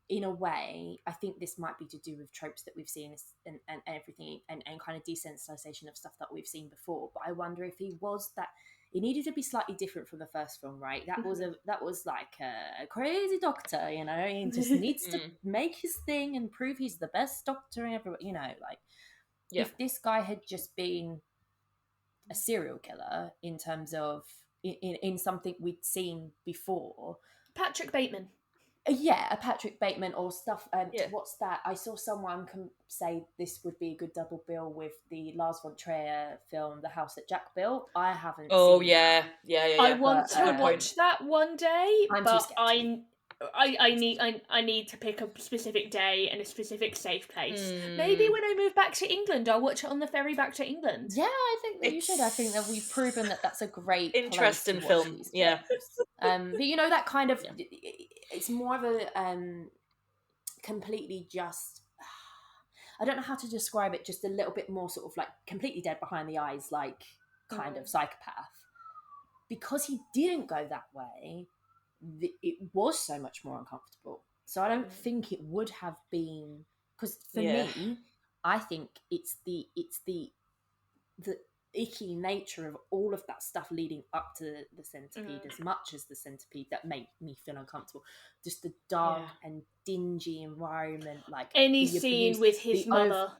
in a way, I think this might be to do with tropes that we've seen and everything, and kind of desensitization of stuff that we've seen before. But I wonder if he was that. It needed to be slightly different from the first film, right? That was like a crazy doctor, He just needs to make his thing and prove he's the best doctor ever, like. Yeah. If this guy had just been a serial killer in terms of in something we'd seen before, Patrick Bateman. A Patrick Bateman or stuff. What's that? I saw someone say this would be a good double bill with the Lars von Trier film, The House That Jack Built. I haven't. Oh seen yeah. I want to watch that one day, but I need to pick a specific day and a specific safe place. Maybe when I move back to England, I'll watch it on the ferry back to England. Yeah, I think that you should. I think that we've proven that that's a great interesting film. Yeah. But that kind of it's more of a completely just. I don't know how to describe it. Just a little bit more sort of like completely dead behind the eyes, like kind of psychopath. Because he didn't go that way, it was so much more uncomfortable. So I don't think it would have been, because for me, I think it's the icky nature of all of that stuff leading up to the centipede, as much as the centipede, that made me feel uncomfortable. Just the dark and dingy environment, like any scene with his mother.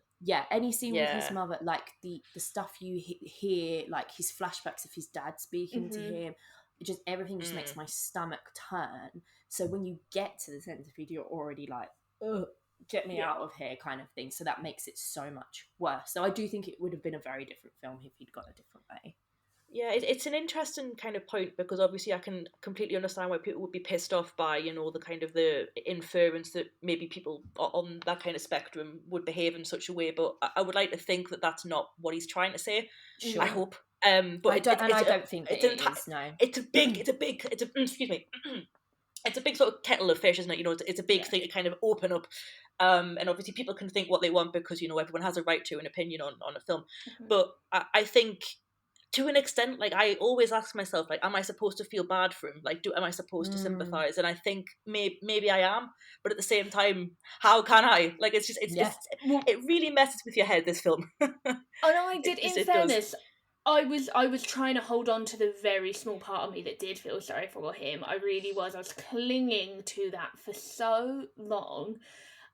Any scene with his mother, like the stuff you hear, like his flashbacks of his dad speaking to him, just everything just makes my stomach turn. So when you get to the centipede, you're already like, ugh, get me out of here kind of thing. So that makes it so much worse. So I do think it would have been a very different film if he'd gone a different way. Yeah, it's an interesting kind of point, because obviously I can completely understand why people would be pissed off by, the kind of the inference that maybe people on that kind of spectrum would behave in such a way. But I would like to think that that's not what he's trying to say. Sure. I hope. But I don't think it is. No, it's a big excuse me. It's a big sort of kettle of fish, isn't it? It's a big thing to kind of open up. And obviously people can think what they want, because, everyone has a right to an opinion on a film. But I think, to an extent, like, I always ask myself, like, am I supposed to feel bad for him? Like, am I supposed to sympathise? And I think maybe I am, but at the same time, how can I? Like, it really messes with your head, this film. I did, in fairness, I was trying to hold on to the very small part of me that did feel sorry for him. I really was. I was clinging to that for so long.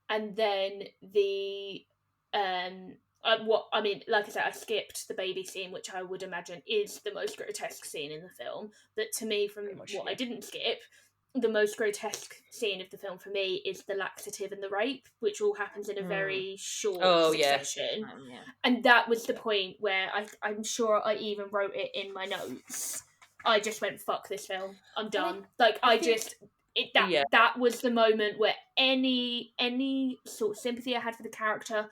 And then like I said, I skipped the baby scene, which I would imagine is the most grotesque scene in the film. But to me, I didn't skip, the most grotesque scene of the film for me is the laxative and the rape, which all happens in a very short succession. And that was the point where I'm sure I even wrote it in my notes. I just went, fuck this film. I'm done. That was the moment where any sort of sympathy I had for the character,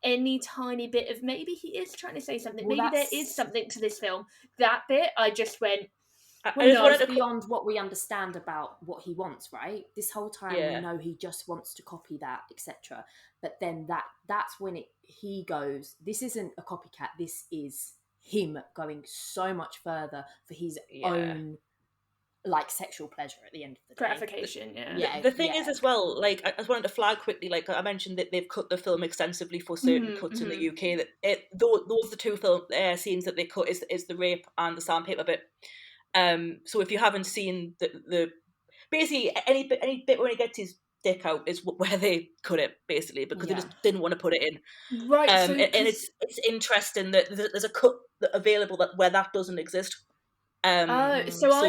any tiny bit of maybe he is trying to say something, maybe there is something to this film, that bit, I just went, it's beyond what we understand about what he wants, right? This whole time we know he just wants to copy that, etc. But then that's when he goes, this isn't a copycat, this is him going so much further for his own, like, sexual pleasure at the end of the day. Gratification, The thing is as well, like, I just wanted to flag quickly, like I mentioned that they've cut the film extensively for certain cuts in the UK. Those are the two film scenes that they cut is the rape and the sandpaper bit. So if you haven't seen the basically any bit when he gets his dick out is where they cut it, basically, because they just didn't want to put it in. Right. And it's interesting that there's a cut available where that doesn't exist. So I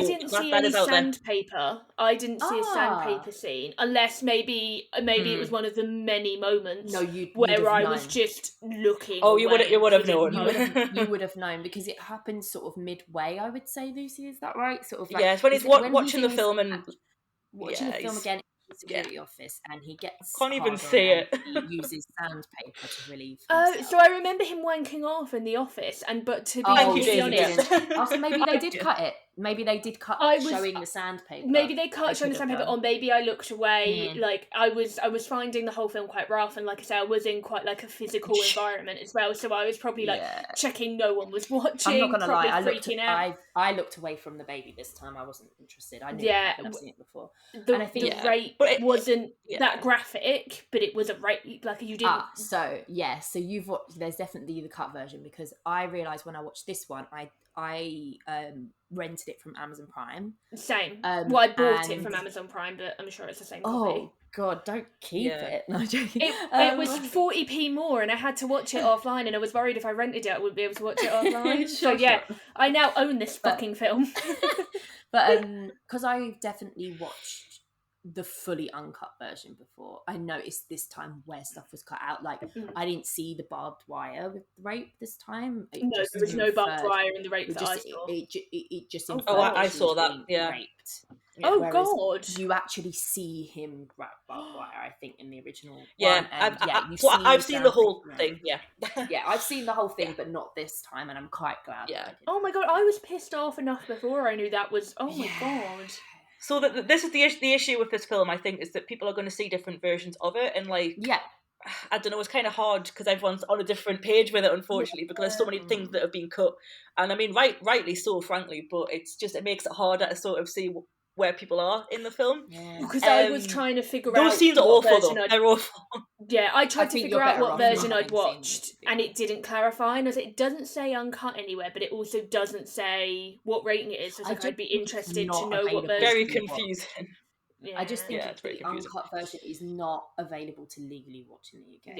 didn't see any sandpaper. I didn't see a sandpaper scene, unless maybe it was one of the many moments where I was just looking. Oh, you would have known. You would have known, because it happens sort of midway, I would say, Lucy. Is that right? Sort of like, it's when he's watching the film and watching the film again. Security office, and he gets can't even see it. He uses sandpaper to relieve himself. So I remember him wanking off in the office, but to be honest, so maybe they did cut it. maybe they did cut showing the sandpaper. Maybe they cut showing the sandpaper, or maybe I looked away. Like I was finding the whole film quite rough, and like I say, I was in quite like a physical environment as well, so I was probably like checking no one was watching. I'm not gonna lie, I looked away from the baby this time. I wasn't interested. I knew I'd seen it before. And I think the rape wasn't that graphic, but it was a rape. Like you didn't. So you've watched. There's definitely the cut version, because I realised when I watched this one, I rented it from Amazon Prime. Same. Well, I bought it from Amazon Prime, but I'm sure it's the same copy. Oh God, don't keep it. No, I'm joking. It was 40p more, and I had to watch it offline, and I was worried if I rented it, I wouldn't be able to watch it offline. Sure. I now own this fucking film. But because I've definitely watched the fully uncut version before, I noticed this time where stuff was cut out. Like I didn't see the barbed wire with the rape this time. There was no barbed wire in the rape that I saw. It just I saw that. Raped. Yeah. Oh God! You actually see him grab barbed wire, I think, in the original. Yeah, one. I've seen the whole thing. Yeah, yeah, I've seen the whole thing, but not this time, and I'm quite glad. Yeah. Oh my God, I was pissed off enough before I knew that was. Oh my God. So this is the issue with this film, I think, is that people are going to see different versions of it, and I don't know, it's kind of hard because everyone's on a different page with it, unfortunately, because there's so many things that have been cut, and I mean, rightly so, frankly, but it makes it harder to sort of see where people are in the film. Because I was trying to figure out those scenes are awful though. They're awful. Yeah, I tried to figure out what version I'd watched, and it didn't clarify. And it doesn't say uncut anywhere, but it also doesn't say what rating it is. So I'd be interested to know what version. Very confusing. Yeah. I just think the uncut version is not available to legally watch in the UK.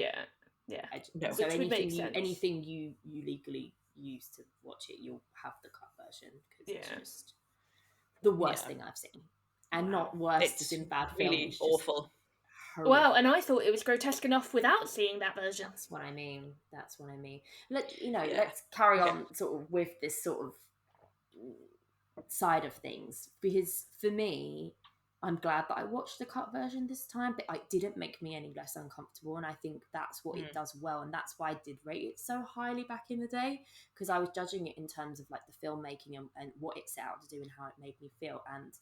Yeah. So anything you legally use to watch it, you'll have the cut version, because it's just the worst thing I've seen, and not worse as in bad film. Really awful. Well, and I thought it was grotesque enough without seeing that version. That's what I mean. Let's carry on sort of with this sort of side of things, because for me, I'm glad that I watched the cut version this time, but it didn't make me any less uncomfortable, and I think that's what it does well, and that's why I did rate it so highly back in the day, because I was judging it in terms of like the filmmaking and what it set out to do and how it made me feel, and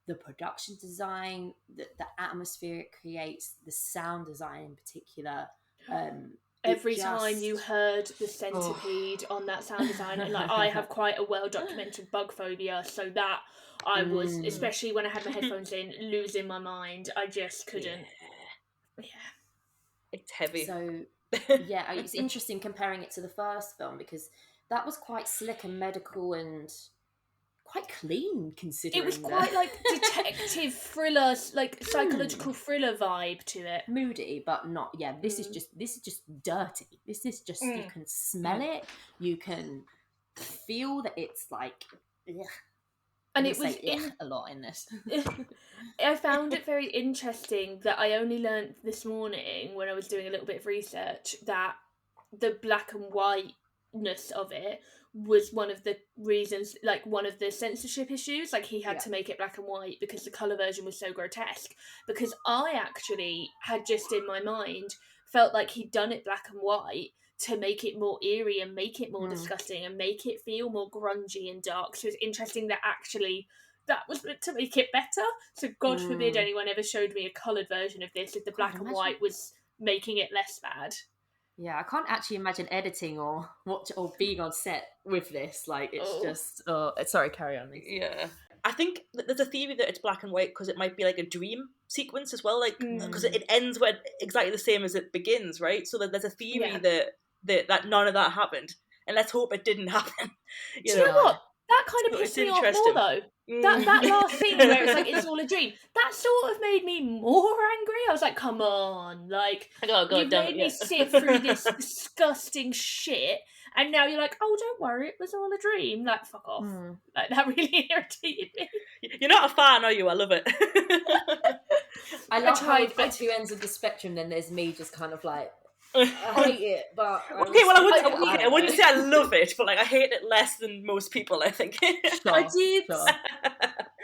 the production design, the atmosphere it creates, the sound design in particular. Every time you heard the centipede on that sound design, and like I have quite a well documented bug phobia, so that I was, especially when I had my headphones in, losing my mind. I just couldn't. Yeah. It's heavy. So it's interesting comparing it to the first film, because that was quite slick and medical and quite clean, considering it was quite like detective thriller, like psychological thriller vibe to it. Moody, but not. Yeah, this is just dirty. This is just you can smell it, you can feel that it's like. Ugh. And it was a lot in this. I found it very interesting that I only learned this morning when I was doing a little bit of research that the black and whiteness of it was one of the reasons, like one of the censorship issues. Like he had to make it black and white because the colour version was so grotesque. Because I actually had just in my mind felt like he'd done it black and white to make it more eerie and make it more disgusting and make it feel more grungy and dark. So it's interesting that actually that was meant to make it better. So God forbid anyone ever showed me a coloured version of this if the black and white was making it less bad. Yeah, I can't actually imagine editing or being on set with this. Like, it's just... sorry, carry on. Yeah. I think there's a theory that it's black and white because it might be like a dream sequence as well, like because it ends when exactly the same as it begins, right? So there's a theory that none of that happened, and let's hope it didn't happen. Do you know what? That kind of pissed me off more though. That last scene where it's like it's all a dream, that sort of made me more angry. I was like, come on, like you made me sit through this disgusting shit, and now you're like, oh, don't worry, it was all a dream. Like, fuck off. Like, that really irritated me. You're not a fan, are you? I love it. I love how you've got two ends of the spectrum, then there's me just kind of like, I hate it, but... Okay, well, I wouldn't say I love it, but like I hate it less than most people, I think.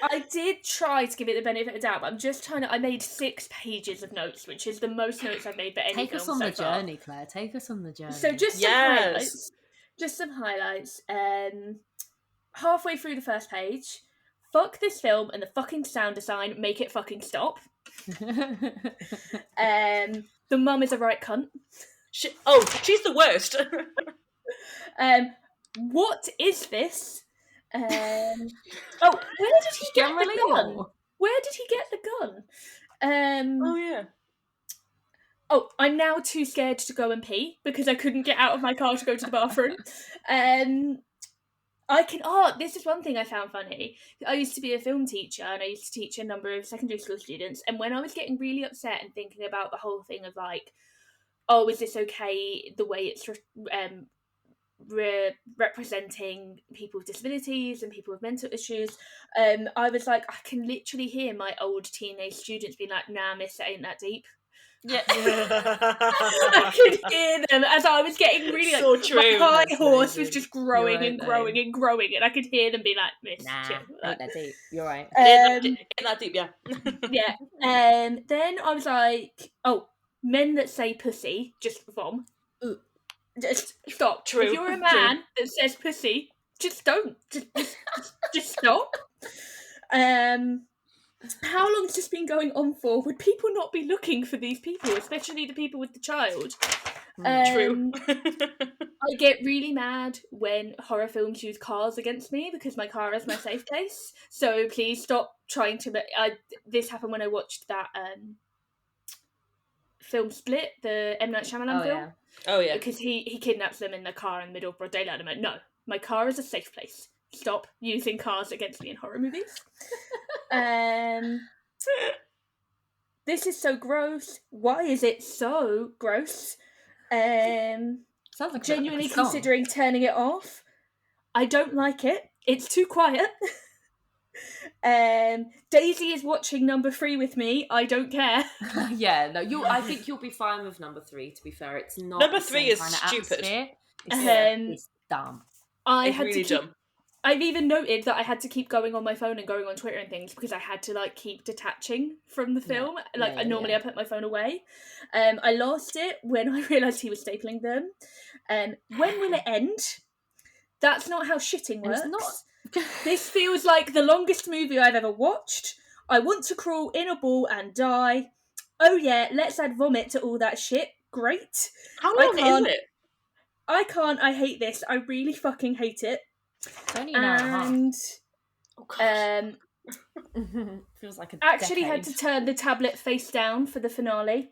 I did try to give it the benefit of the doubt, but I'm just trying to... I made 6 pages of notes, which is the most notes I've made for any film so far. Take us on the journey, Claire. Take us on the journey. So just some highlights. halfway through the first page, fuck this film and the fucking sound design, make it fucking stop. The mum is a right cunt. She's the worst. What is this? Where did he get the gun? Or... Where did he get the gun? Oh yeah. Oh, I'm now too scared to go and pee because I couldn't get out of my car to go to the bathroom. This is one thing I found funny. I used to be a film teacher and I used to teach a number of secondary school students, and when I was getting really upset and thinking about the whole thing of like, oh, is this okay, the way it's representing people with disabilities and people with mental issues, I was like, I can literally hear my old teenage students being like, nah miss, it ain't that deep. Yeah. I could hear them as I was getting really so like, true. my high That's horse amazing. was just growing You're and right, growing though. and growing, and I could hear them be like, miss, Nah, chill. ain't that deep. You're right. Ain't that deep, yeah. Yeah. Then I was like, oh, men that say pussy, just vom. Just stop. True. If you're a man that says pussy, just don't. Just stop. How long's this been going on for? Would people not be looking for these people, especially the people with the child? True. I get really mad when horror films use cars against me because my car is my safe place. So please stop trying to... this happened when I watched that film Split, the M. Night Shyamalan film. Yeah. Oh yeah. Because he kidnaps them in the car in the middle of broad daylight. I'm like, no, my car is a safe place. Stop using cars against me in horror movies. This is so gross. Why is it so gross? Sounds like Genuinely a song. considering turning it off. I don't like it. It's too quiet. Daisy is watching number 3 with me. I don't care. Yeah, no, I think you'll be fine with number 3. To be fair, it's not. Number the 3 same is kind of stupid. atmosphere. It's dumb. It's really dumb. I've even noted that I had to keep going on my phone and going on Twitter and things because I had to like keep detaching from the film. Normally I put my phone away. I lost it when I realised he was stapling them. When will it end? That's not how shitting works. It's not. This feels like the longest movie I've ever watched. I want to crawl in a ball and die. Oh yeah, let's add vomit to all that shit. Great. How long is it? I can't. I hate this. I really fucking hate it. It's only an hour and a half. Feels like a actually decade. had to turn the tablet face down for the finale,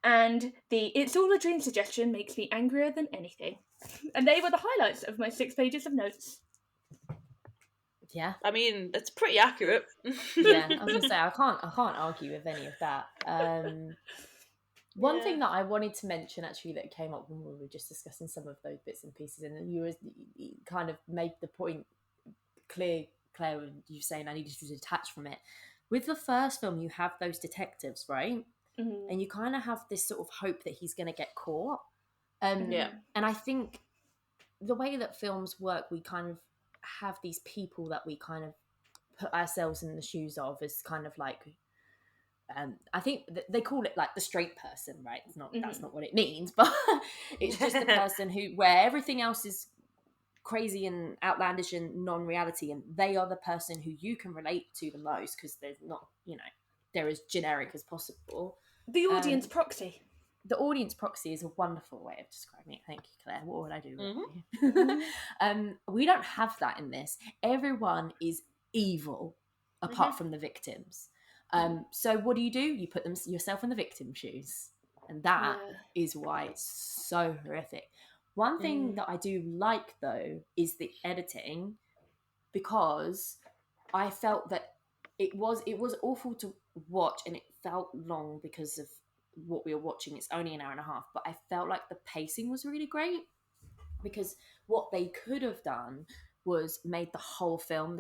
and the "It's all a dream" suggestion makes me angrier than anything. And they were the highlights of my 6 pages of notes. Yeah, I mean, it's pretty accurate. Yeah, I was gonna say I can't argue with any of that. One thing that I wanted to mention actually that came up when we were just discussing some of those bits and pieces, and you kind of made the point clear, Claire, when you saying I needed to detach from it. With the first film, you have those detectives, right? Mm-hmm. And you kind of have this sort of hope that he's going to get caught. Yeah. And I think the way that films work, we kind of have these people that we kind of put ourselves in the shoes of as kind of like, I think they call it like the straight person, right? It's not, that's not what it means, but it's just the person where everything else is crazy and outlandish and non-reality, and they are the person who you can relate to the most because there's not, they're as generic as possible. The audience proxy. The audience proxy is a wonderful way of describing it. Thank you, Claire. What would I do? We don't have that in this. Everyone is evil apart from the victims. So what do? You put yourself in the victim shoes, and that is why it's so horrific. One thing that I do like though is the editing, because I felt that it was awful to watch and it felt long because of what we were watching. It's only an hour and a half, but I felt like the pacing was really great, because what they could have done was made the whole film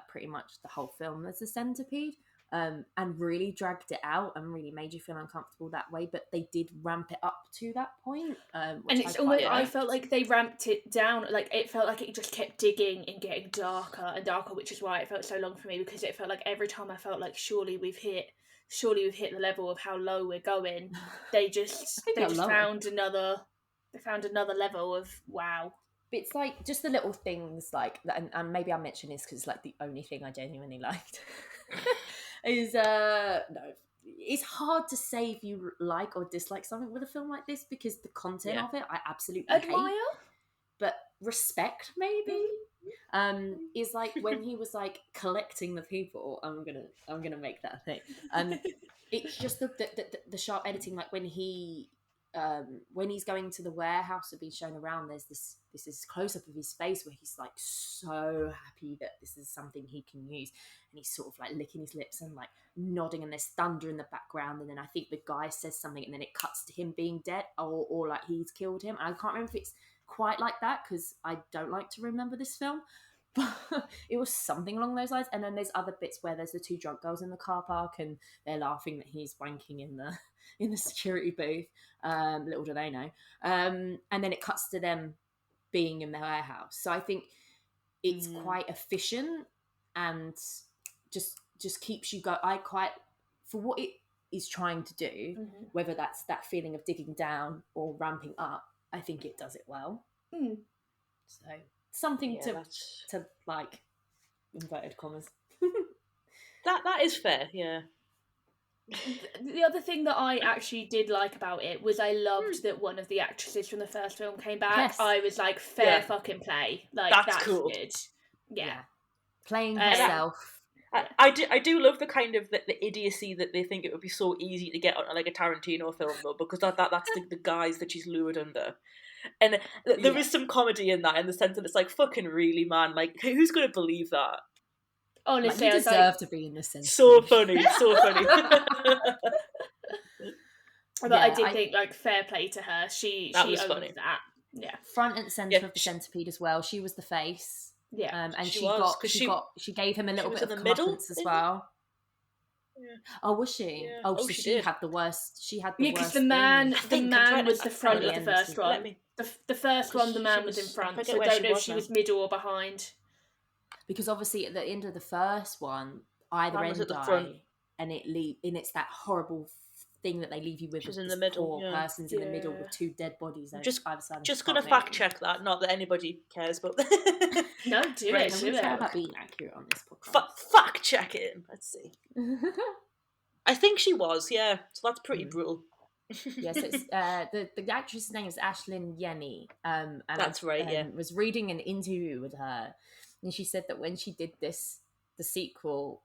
pretty much the whole film as a centipede, and really dragged it out and really made you feel uncomfortable that way. But they did ramp it up to that point, and it's almost, I felt like they ramped it down. Like it felt like it just kept digging and getting darker and darker, which is why it felt so long for me, because it felt like every time I felt like surely we've hit the level of how low we're going. They just found another level of wow. it's like just the little things like that, and maybe I mention this because it's like the only thing I genuinely liked is no, it's hard to say if you like or dislike something with a film like this because the content of it I absolutely Admire? hate, but respect maybe. Is like when he was like collecting the people. I'm gonna make that a thing. It's just the sharp editing, like when he's going to the warehouse and being shown around. There's this is close up of his face where he's like so happy that this is something he can use, and he's sort of like licking his lips and like nodding, and there's thunder in the background, and then I think the guy says something, and then it cuts to him being dead or like he's killed him. And I can't remember if it's quite like that because I don't like to remember this film, but it was something along those lines. And then there's other bits where there's the two drunk girls in the car park and they're laughing that he's wanking in the security booth. Little do they know. And then it cuts to them being in the warehouse. So I think it's quite efficient and just keeps you go. I quite, for what it is trying to do, whether that's that feeling of digging down or ramping up, I think it does it well. So something to like, inverted commas. that is fair, yeah. The other thing that I actually did like about it was I loved that one of the actresses from the first film came back. Yes. I was like, fair fucking play. Like, that's cool. Good. Yeah. Playing herself. I do love the kind of the idiocy that they think it would be so easy to get on like a Tarantino film though, because that's the guise that she's lured under. And there is some comedy in that, in the sense that it's like, fucking really, man, like who's going to believe that? Honestly, like, you deserve to be in this sense. So funny, so funny. But I did think, like, fair play to her. She owned funny. that. Yeah. Front and centre of the Centipede as well. She was the face. Yeah. And she gave him a little bit of comeuppance as well. Yeah. Oh, was she? Yeah. Oh, so she had the worst. She had the worst. Because the man was the front of the first one. The first one, the man was in front. So I don't know if she was middle or behind. Because obviously at the end of the first one, either end die, and it's that horrible thing that they leave you with. She's in the middle. Poor person's in the middle with two dead bodies. Just gonna fact check that. Not that anybody cares, but no, do it. We care about being accurate on this podcast. Fact check it. Let's see. I think she was. Yeah, so that's pretty brutal. Yes, it's the actress's name is Ashlyn Yenny. And that's right. Yeah, was reading an interview with her. And she said that when she did the sequel,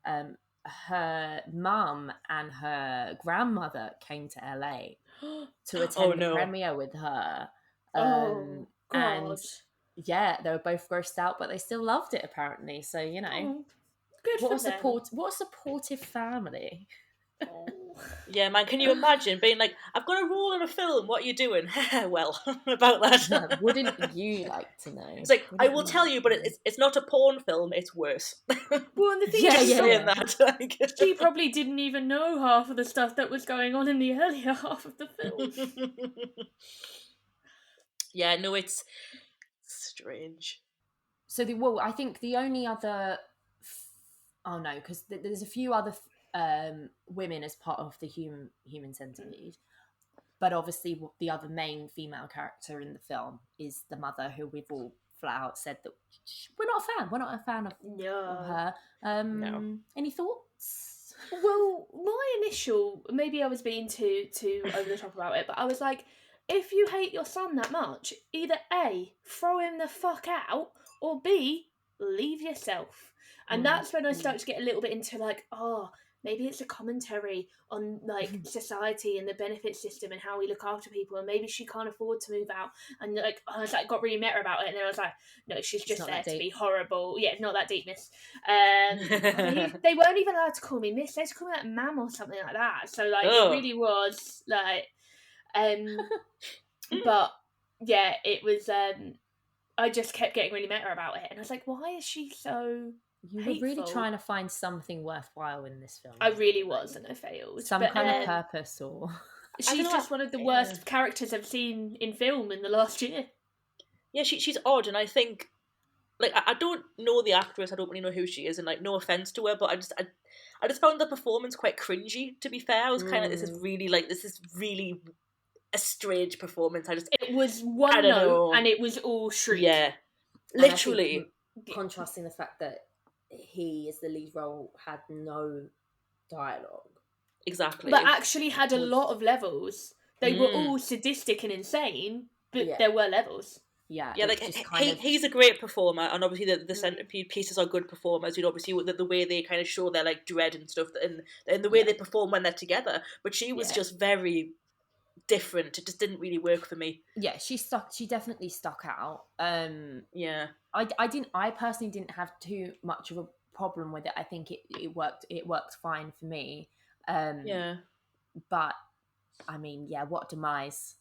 her mum and her grandmother came to LA to attend the premiere with her. God. And yeah, they were both grossed out, but they still loved it apparently. So, you know, good what for them. What a supportive family. Yeah, man, can you imagine being like, I've got a role in a film, what are you doing? Well, about that. Yeah, wouldn't you like to know? It's like, I will tell you, but it's not a porn film, it's worse. Well, and the thing is, she probably didn't even know half of the stuff that was going on in the earlier half of the film. Yeah, no, it's strange. So, I think the only other... because there's a few other... women as part of the Human Centipede, but obviously the other main female character in the film is the mother, who we've all flat out said that we're not a fan of her. No. Any thoughts? Well, my initial, maybe I was being too over the top about it, but I was like, if you hate your son that much, either A, throw him the fuck out, or B, leave yourself. And that's when I started to get a little bit into like, maybe it's a commentary on like society and the benefit system and how we look after people, and maybe she can't afford to move out. And like, I was like, got really meta about it, and then I was like, no, she's just there to be horrible. Yeah, not that deep, miss. They weren't even allowed to call me miss. They just call me like ma'am or something like that. So like, it really was like, but yeah, it was. I just kept getting really meta about it, and I was like, why is she so? You were really trying to find something worthwhile in this film. I really was, and I failed. Some kind of purpose, or... She's just one of the worst characters I've seen in film in the last year. Yeah, she's odd, and I think... Like, I don't know the actress, I don't really know who she is, and, like, no offence to her, but I just found the performance quite cringy, to be fair. I was kind of, this is really a strange performance. It was I one don't note, know. and it was all shriek. Yeah, And I think literally. contrasting the fact that he, as the lead role, had no dialogue. Exactly. But actually had a lot of levels. They were all sadistic and insane, but there were levels. Yeah, Yeah, like just kind of... he's a great performer, and obviously the Centipede pieces are good performers. You know, obviously the way they kind of show their like dread and stuff, and the way they perform when they're together. But she was just very different. It just didn't really work for me. Yeah, she definitely stuck out. Yeah, I personally didn't have too much of a problem with it. I think it worked fine for me. yeah. But I mean, yeah, what demise.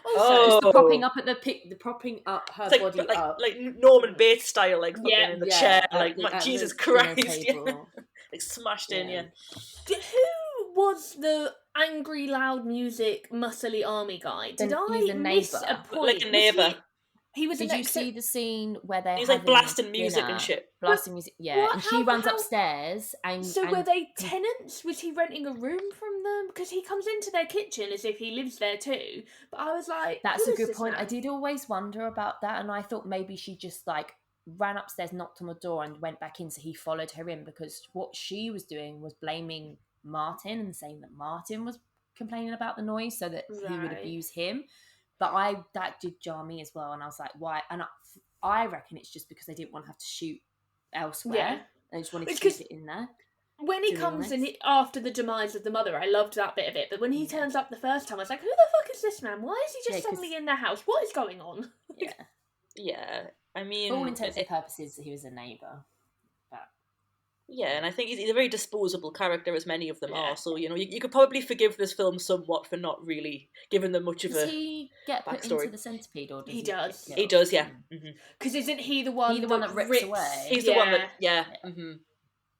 Also, just the propping up at the propping up her It's body up, like Norman Bates style, like fucking in the chair, like at Jesus the dinner Christ, table. like smashed in. Yeah. Who was the angry, loud music, muscly army guy? Did He's a I miss neighbour. a point? Like a neighbour. He was. Did you see the scene where they're He's having like blasting music dinner, and shit. blasting music? Yeah, what? and she runs upstairs and. So and were they tenants? Was he renting a room from them? Because he comes into their kitchen as if he lives there too. But I was like, that's who a is good this point. man? I did always wonder about that, and I thought maybe she just like ran upstairs, knocked on the door, and went back in. So he followed her in, because what she was doing was blaming Martin and saying that Martin was complaining about the noise, so that he would abuse him. But that did jar me as well, and I was like, why? And I reckon it's just because they didn't want to have to shoot elsewhere. Yeah. They just wanted to keep it in there. When he comes in after the demise of the mother, I loved that bit of it. But when he turns up the first time, I was like, who the fuck is this man? Why is he just suddenly in their house? What is going on? Yeah. Yeah. I mean, for all intents and purposes, he was a neighbour. Yeah, and I think he's a very disposable character, as many of them are. So, you know, you could probably forgive this film somewhat for not really giving them much of Does a he get put backstory. into the Centipede, or does He does. He does, yeah. Because isn't he the one that rips away? He's the one that, yeah.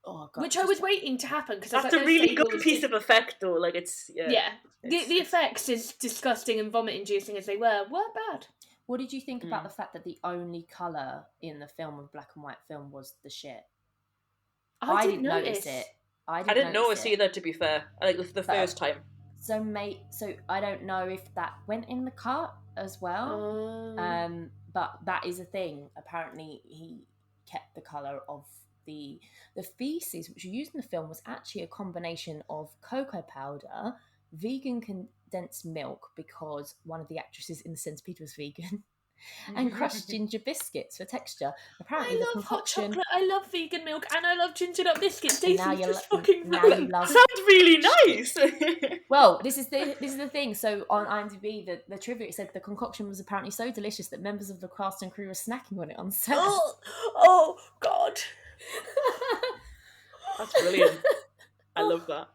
Oh, God, which I was waiting to happen, because that's a really good piece of effect, though. Like, it's the effects, as disgusting and vomit-inducing as they weren't bad. What did you think about the fact that the only colour in the film, of black and white film, was the shit? I didn't notice it. I didn't notice either, to be fair. Like the first time. So I don't know if that went in the cut as well. But that is a thing. Apparently, he kept the colour of the feces, which you used in the film, was actually a combination of cocoa powder, vegan condensed milk, because one of the actresses in the Centipede was vegan, and crushed ginger biscuits for texture. Apparently, I love hot chocolate. I love vegan milk, and I love ginger nut biscuits. Now you love. Sounds really nice. Well, this is the thing. So on IMDb, the trivia, it said the concoction was apparently so delicious that members of the cast and crew were snacking on it on set. Oh God. That's brilliant. I love that.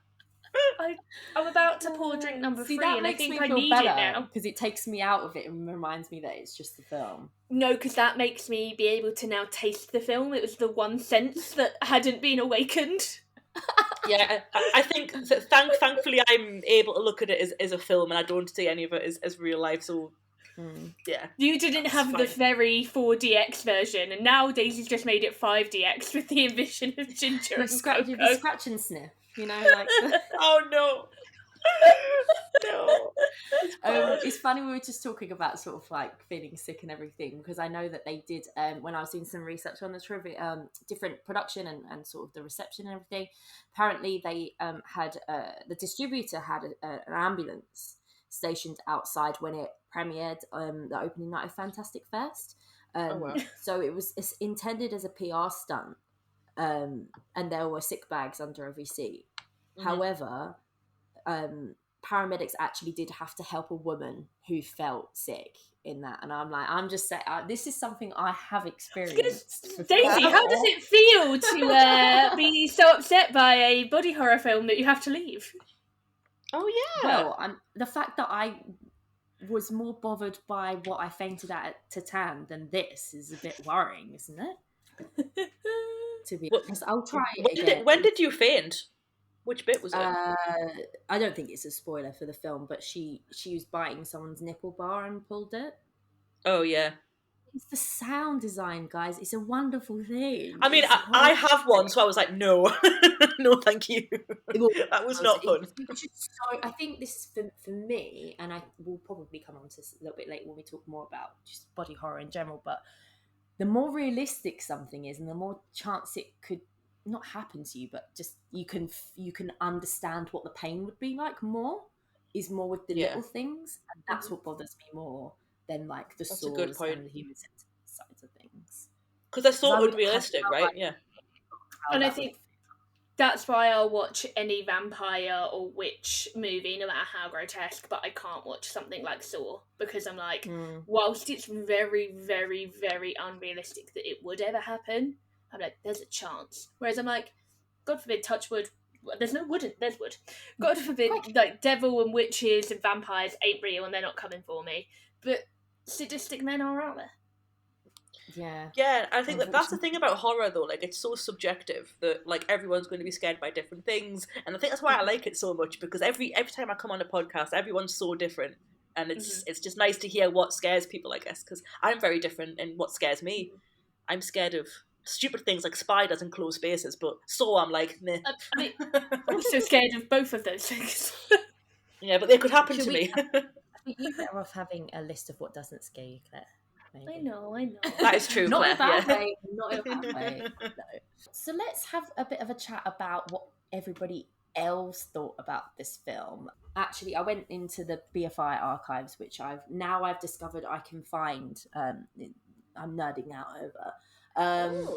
I'm about to pour drink number 3, and I think I need it now, because it takes me out of it and reminds me that it's just the film. No, because that makes me be able to now taste the film. It was the one sense that hadn't been awakened. Yeah, I think thankfully I'm able to look at it as a film, and I don't see any of it as real life. So yeah, you didn't have the very 4DX version, and nowadays you've just made it 5DX with the addition of ginger and cocoa. Scratch and sniff. You know, like oh no. No. It's funny, we were just talking about sort of like feeling sick and everything, because I know that they did, when I was doing some research on the trivia, different production and sort of the reception and everything, apparently they had the distributor had an ambulance stationed outside when it premiered the opening night of Fantastic Fest. So it's intended as a PR stunt, and there were sick bags under every seat. However, paramedics actually did have to help a woman who felt sick in that, and I'm just saying, this is something I have experienced. Daisy, how does it feel to be so upset by a body horror film that you have to leave? Oh yeah. Well, the fact that I was more bothered by what I fainted at Titan than this is a bit worrying, isn't it? To be honest, I'll try it again. When did you faint? Which bit was it? I don't think it's a spoiler for the film, but she was biting someone's nipple bar and pulled it. Oh yeah. It's the sound design, guys. It's a wonderful thing. I mean, It's I have one, so I was like, no, no, thank you. That was not fun. It's just so, I think this is for me, and I will probably come on to this a little bit later when we talk more about just body horror in general, but the more realistic something is and the more chance it could not happen to you, but just you can understand what the pain would be like more with the little things, and that's what bothers me more than like the sores and the human centipede sides of things. Because they're so unrealistic, right? Yeah. And I think that's why I'll watch any vampire or witch movie, no matter how grotesque, but I can't watch something like Saw, because I'm like, whilst it's very, very, very unrealistic that it would ever happen, I'm like, there's a chance. Whereas I'm like, God forbid, touch wood, there's no wood, there's wood. God forbid, like, devil and witches and vampires ain't real and they're not coming for me. But sadistic men are out there. Yeah, I think that's the thing about horror, though. Like, it's so subjective that, like, everyone's going to be scared by different things, and I think that's why I like it so much, because every time I come on a podcast, everyone's so different, and it's just nice to hear what scares people, I guess, because I'm very different in what scares me. I'm scared of stupid things like spiders and closed spaces, but so I'm like, meh. I mean, I'm so scared of both of those things. Yeah, but they could happen to me. I think you're better off having a list of what doesn't scare you, Claire. Maybe. I know. That is true, Not Claire. in a bad way. Not in a bad way. No. So let's have a bit of a chat about what everybody else thought about this film. Actually, I went into the BFI archives, which I've discovered I can find. I'm nerding out over.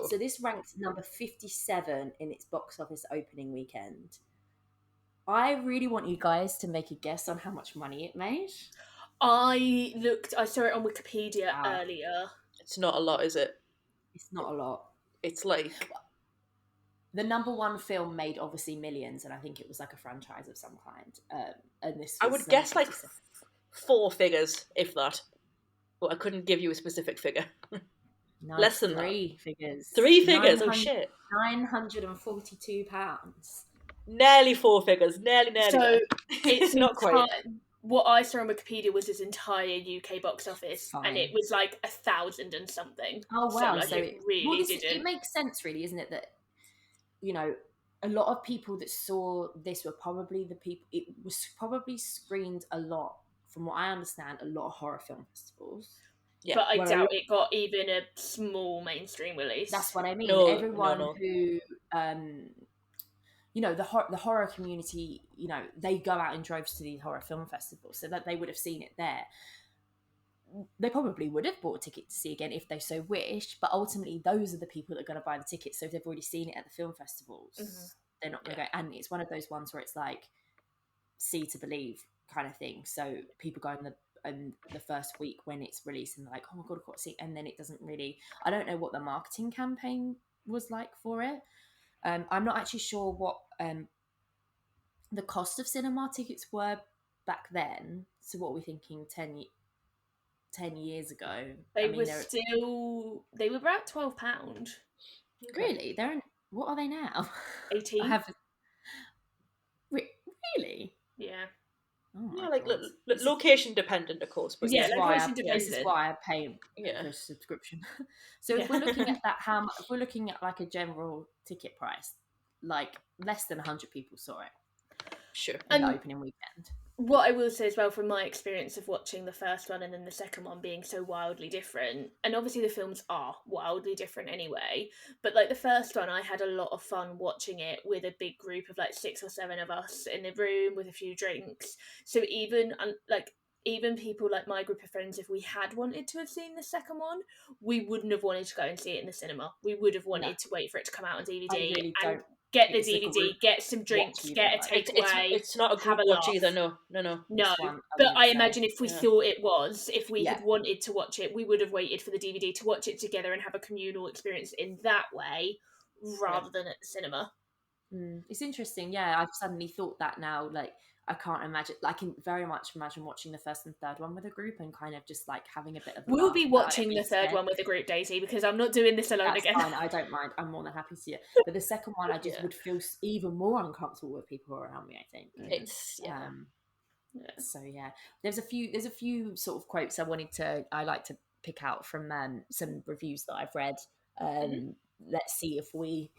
So this ranked number 57 in its box office opening weekend. I really want you guys to make a guess on how much money it made. I saw it on Wikipedia earlier. It's not a lot, is it? It's not a lot. It's like... The number one film made obviously millions, and I think it was like a franchise of some kind. And this was, I would guess like 4 figures, if that. But I couldn't give you a specific figure. No, less than 3 figures. 3 figures? Oh, shit. £942. Nearly 4 figures. Nearly. So it's not quite. What I saw on Wikipedia was his entire UK box office, and it was like 1,000 and something. Oh wow! So it really didn't. It makes sense, really, isn't it? That, you know, a lot of people that saw this were probably the people. It was probably screened a lot, from what I understand, a lot of horror film festivals. Yeah, but I doubt it got even a small mainstream release. That's what I mean. No, everyone who, you know, the horror community, you know, they go out in droves to these horror film festivals, so that they would have seen it there. They probably would have bought a ticket to see again if they so wished, but ultimately those are the people that are going to buy the tickets. So if they've already seen it at the film festivals, they're not going to go. And it's one of those ones where it's like see to believe kind of thing. So people go in the first week when it's released and they're like, oh my God, I've got to see it. And then it doesn't really, I don't know what the marketing campaign was like for it. I'm not actually sure what the cost of cinema tickets were back then. So what are we thinking 10 years ago? They were about £12. Really? What are they now? 18. Really? Yeah. Oh yeah, like location dependent, of course. But yeah, location dependent. This is why I pay for a subscription. So if we're looking at that, if we're looking at like a general ticket price, like less than 100 people saw it. Sure. In the opening weekend. What I will say as well, from my experience of watching the first one and then the second one being so wildly different, and obviously the films are wildly different anyway, but like the first one, I had a lot of fun watching it with a big group of like 6 or 7 of us in the room with a few drinks. So even people like my group of friends, if we had wanted to have seen the second one, we wouldn't have wanted to go and see it in the cinema. We would have wanted to wait for it to come out on DVD and get the DVD, get some drinks, get a takeaway. It's not a group watch either. No. But I imagine if we thought it was, if we had wanted to watch it, we would have waited for the DVD to watch it together and have a communal experience in that way, rather than at the cinema. It's interesting. Yeah, I've suddenly thought that now. Like, I can't imagine. I can very much imagine watching the first and third one with a group and kind of just like having a bit of. We'll be watching the third one with a group, Daisy, because I'm not doing this alone again. Fine. I don't mind. I'm more than happy to see it. But the second one, I just would feel even more uncomfortable with people around me. I think it's So there's a few sort of quotes I like to pick out from some reviews that I've read. Let's see if we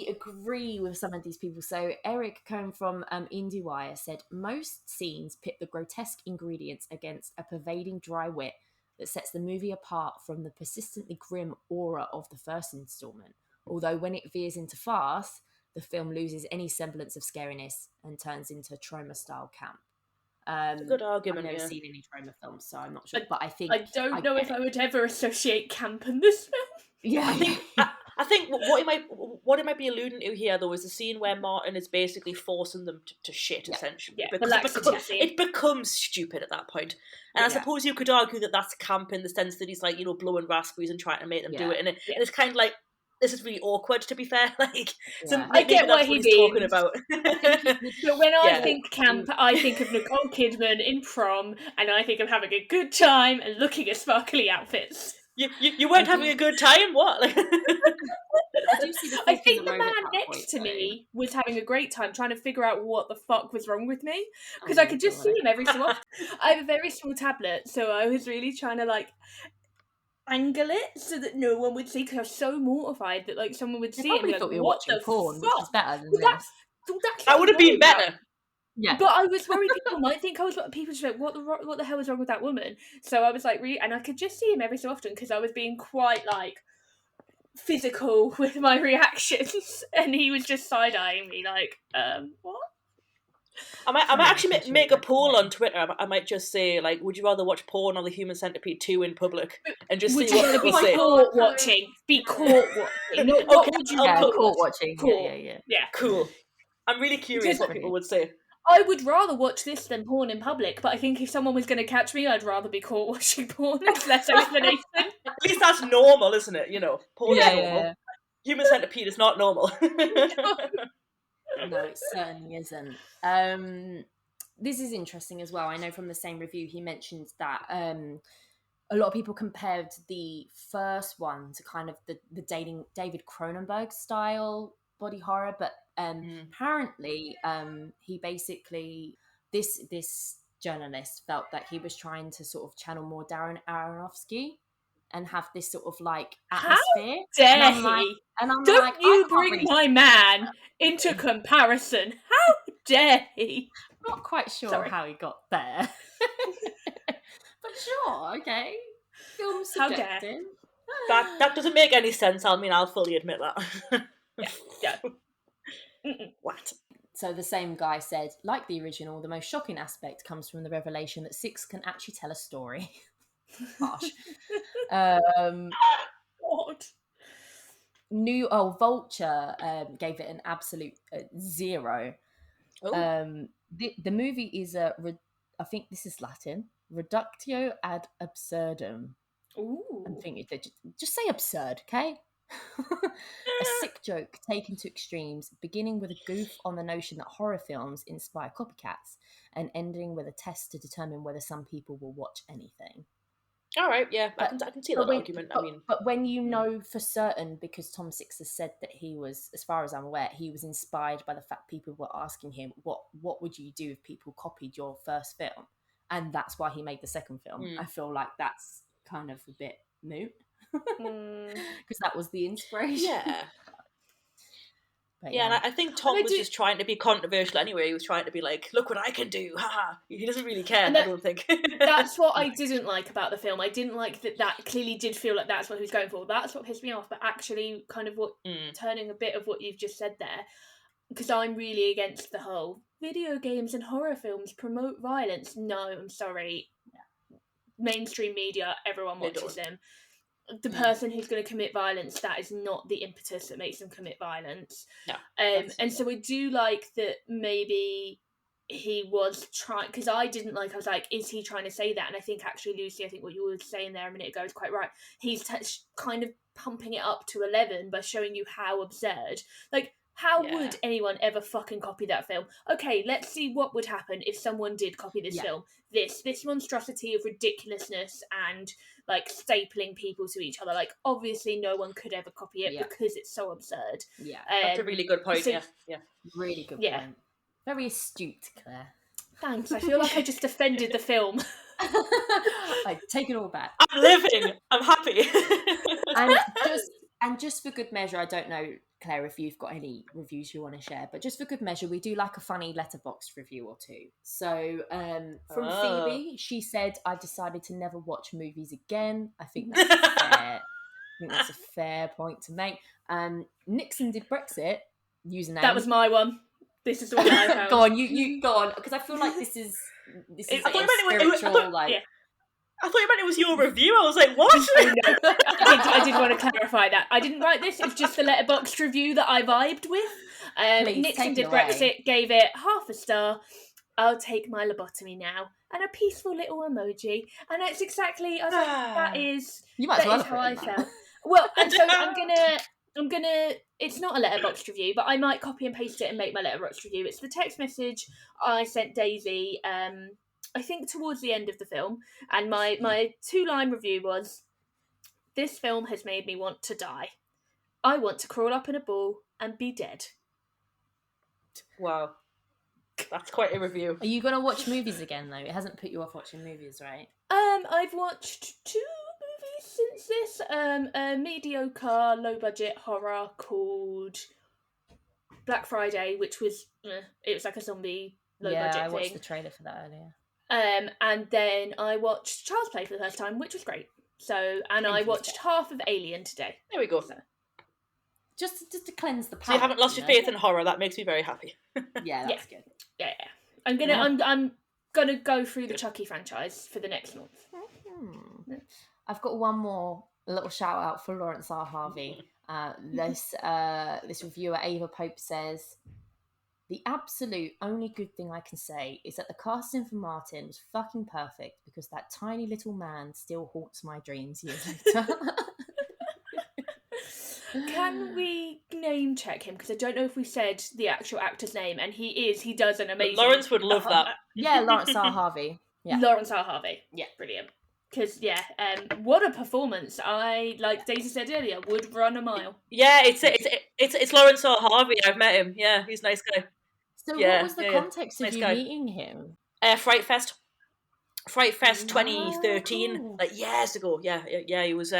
agree with some of these people. So Eric Cohn from IndieWire said, most scenes pit the grotesque ingredients against a pervading dry wit that sets the movie apart from the persistently grim aura of the first installment. Although when it veers into farce, the film loses any semblance of scariness and turns into trauma-style camp. It's a good argument. I've never seen any trauma films, so I'm not sure. But I think I don't know if I would ever associate camp in this film. Yeah, I think what it might be alluding to here, though, is the scene where Martin is basically forcing them to shit, essentially. Yeah, because it becomes stupid at that point. And I suppose you could argue that that's camp in the sense that he's like, blowing raspberries and trying to make them do it, and it's kind of like, this is really awkward, to be fair. I get what he's talking about. But when I think camp, I think of Nicole Kidman in Prom, and I think of having a good time and looking at sparkly outfits. You weren't having a good time? What? I think the man next to me was having a great time trying to figure out what the fuck was wrong with me, because I could just see him every so often. I have a very small tablet, so I was really trying to angle it so that no one would see, because I was so mortified that someone would see it and be thought like, we were watching porn, which is better than this. That would have been better. Yeah, but I was worried people might think I was. People just like, what the hell was wrong with that woman? So I was really, and I could just see him every so often because I was being quite physical with my reactions, and he was just side eyeing me what? I might actually make a poll on Twitter. I might just say, would you rather watch porn or the Human Centipede 2 in public, and just see what people say? Be caught watching. Not okay, would you caught watching. Yeah. Cool. I'm really curious what people would say. I would rather watch this than porn in public, but I think if someone was going to catch me, I'd rather be caught watching porn. It's less explanation. At least that's normal, isn't it? Porn is normal. Yeah. Human Centipede is not normal. No, it certainly isn't. This is interesting as well. I know from the same review he mentioned that a lot of people compared the first one to kind of the David Cronenberg style body horror, but apparently he basically this journalist felt that he was trying to sort of channel more Darren Aronofsky and have this sort of atmosphere. How dare he? Don't you bring my man into comparison. How dare he? I'm not quite sure how he got there. But sure, okay. Film subjective. That doesn't make any sense. I mean, I'll fully admit that. Yeah. What? So the same guy said, like the original, the most shocking aspect comes from the revelation that Six can actually tell a story. Harsh. What? Vulture gave it an absolute 0. The movie is I think this is Latin, reductio ad absurdum. Ooh. I'm thinking just say absurd, okay? A sick joke taken to extremes, beginning with a goof on the notion that horror films inspire copycats, and ending with a test to determine whether some people will watch anything. All right, yeah, I can see that argument. But when you know for certain, because Tom Six has said that he was, as far as I'm aware, he was inspired by the fact people were asking him, what would you do if people copied your first film? And that's why he made the second film. I feel like that's kind of a bit moot. Because that was the inspiration. Yeah. And I think Tom was just trying to be controversial anyway. He was trying to be like, look what I can do. Haha. He doesn't really care, I don't think. That's what I didn't like about the film. I didn't like that clearly did feel like that's what he was going for. That's what pissed me off. But actually kind of turning a bit of what you've just said there, because I'm really against the whole video games and horror films promote violence. No, I'm sorry. Mainstream media, everyone watches them. The person who's going to commit violence, that is not the impetus that makes them commit violence. No. And so I do like that maybe he was trying, because I was like, is he trying to say that? And I think actually, Lucy, I think what you were saying there a minute ago is quite right. He's kind of pumping it up to 11 by showing you how absurd. How would anyone ever fucking copy that film? Okay, let's see what would happen if someone did copy this film. This monstrosity of ridiculousness and stapling people to each other. Obviously no one could ever copy it because it's so absurd. Yeah, that's a really good point. Really good point. Very astute, Claire. Thanks. I feel like I just offended the film. I take it all back. I'm living. I'm happy. And just for good measure, I don't know, Claire, if you've got any reviews you want to share, but just for good measure, we do like a funny letterboxd review or two. So from Phoebe, she said, "I've decided to never watch movies again." I think that's fair. I think that's a fair point to make. Nixon did Brexit. Username. That was my one. This is the one that I found. Go on, you go on, because I feel like this is I thought you meant it was your review. I was like, what? No, I did want to clarify that. I didn't write this. It's just the letterboxd review that I vibed with. Nixon did Brexit, gave it 0.5 star. I'll take my lobotomy now. And a peaceful little emoji. And that's exactly, I was like, that is how I felt. Well, and so I'm gonna, it's not a letterboxd review, but I might copy and paste it and make my letterboxd review. It's the text message I sent Daisy, I think towards the end of the film, and my 2-line review was, "This film has made me want to die. I want to crawl up in a ball and be dead." Wow. That's quite a review. Are you going to watch movies again, though? It hasn't put you off watching movies, right? I've watched 2 movies since this. A mediocre, low-budget horror called Black Friday, which was, it was like a zombie low-budget thing. Yeah, I watched the trailer for that earlier. And then I watched Child's Play for the first time, which was great. So, and I watched half of Alien today. There we go. So. Just to cleanse the palate. So you haven't lost your faith in horror. That makes me very happy. Yeah, that's good. Yeah. I'm gonna go through the Chucky franchise for the next month. I've got one more little shout out for Lawrence R. Harvey. This reviewer Ava Pope says, "The absolute only good thing I can say is that the casting for Martin was fucking perfect because that tiny little man still haunts my dreams years later." Can we name check him? Because I don't know if we said the actual actor's name, and he does an amazing... Lawrence would love that. Yeah, Lawrence R. Harvey. Yeah. Lawrence R. Harvey. Yeah. Brilliant. Because, what a performance. I, like Daisy said earlier, would run a mile. Yeah, it's Lawrence R. Harvey. I've met him. Yeah, he's a nice guy. So what was the context of you meeting him? Fright Fest 2013, like years ago. Yeah, he was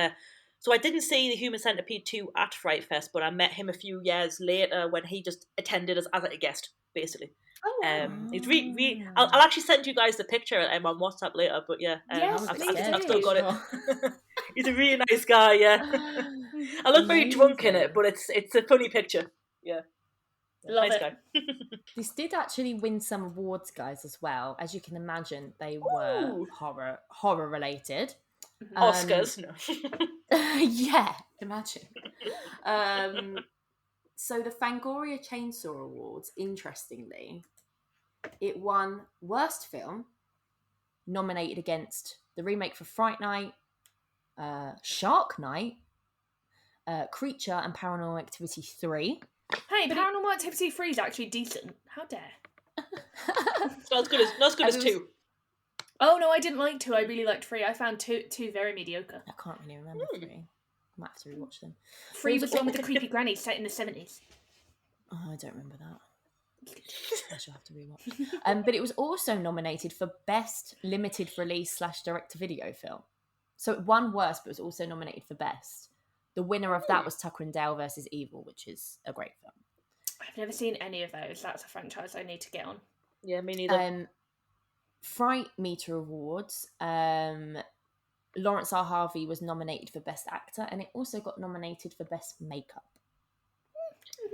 so I didn't see the Human Centipede 2 at Fright Fest, but I met him a few years later when he just attended as a guest, basically. It's really I'll actually send you guys the picture on WhatsApp later, but I've still got it. He's a really nice guy. I look very drunk in it, but it's a funny picture. Love nice it. Guy. This did actually win some awards, guys, as well. As you can imagine, they were horror related. Oscars, no. Yeah, imagine. So the Fangoria Chainsaw Awards, interestingly, it won Worst Film, nominated against the remake for Fright Night, Shark Night, Creature, and Paranormal Activity 3. Hey, Paranormal Activity 3 is actually decent. How dare? Not as good as 2. Oh no, I didn't like 2. I really liked 3. I found 2 very mediocre. I can't really remember 3. I might have to rewatch them. 3 was the one with the creepy granny set in the 70s. Oh, I don't remember that. I shall have to rewatch. But it was also nominated for Best Limited Release / Direct-to-Video Film. So it won Worst, but was also nominated for Best. The winner of that was Tucker and Dale versus Evil, which is a great film. I've never seen any of those. That's a franchise I need to get on. Yeah, me neither. Fright Meter Awards. Lawrence R. Harvey was nominated for Best Actor, and it also got nominated for Best Makeup.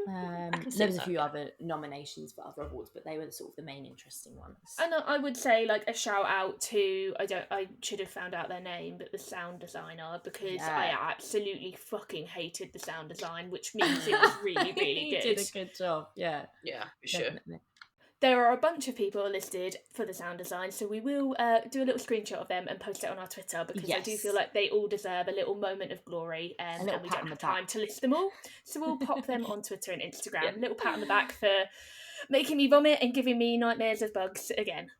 There was a few other nominations for other awards, but they were sort of the main interesting ones. And I would say, like, a shout out to, I should have found out their name, but the sound designer, because I absolutely fucking hated the sound design, which means it was really, really good. He did a good job, yeah. Yeah, for sure. Definitely. There are a bunch of people listed for the sound design, so we will do a little screenshot of them and post it on our Twitter, because I do feel like they all deserve a little moment of glory, and we don't have time to list them all. So we'll pop them on Twitter and Instagram. Yep. A little pat on the back for making me vomit and giving me nightmares of bugs again.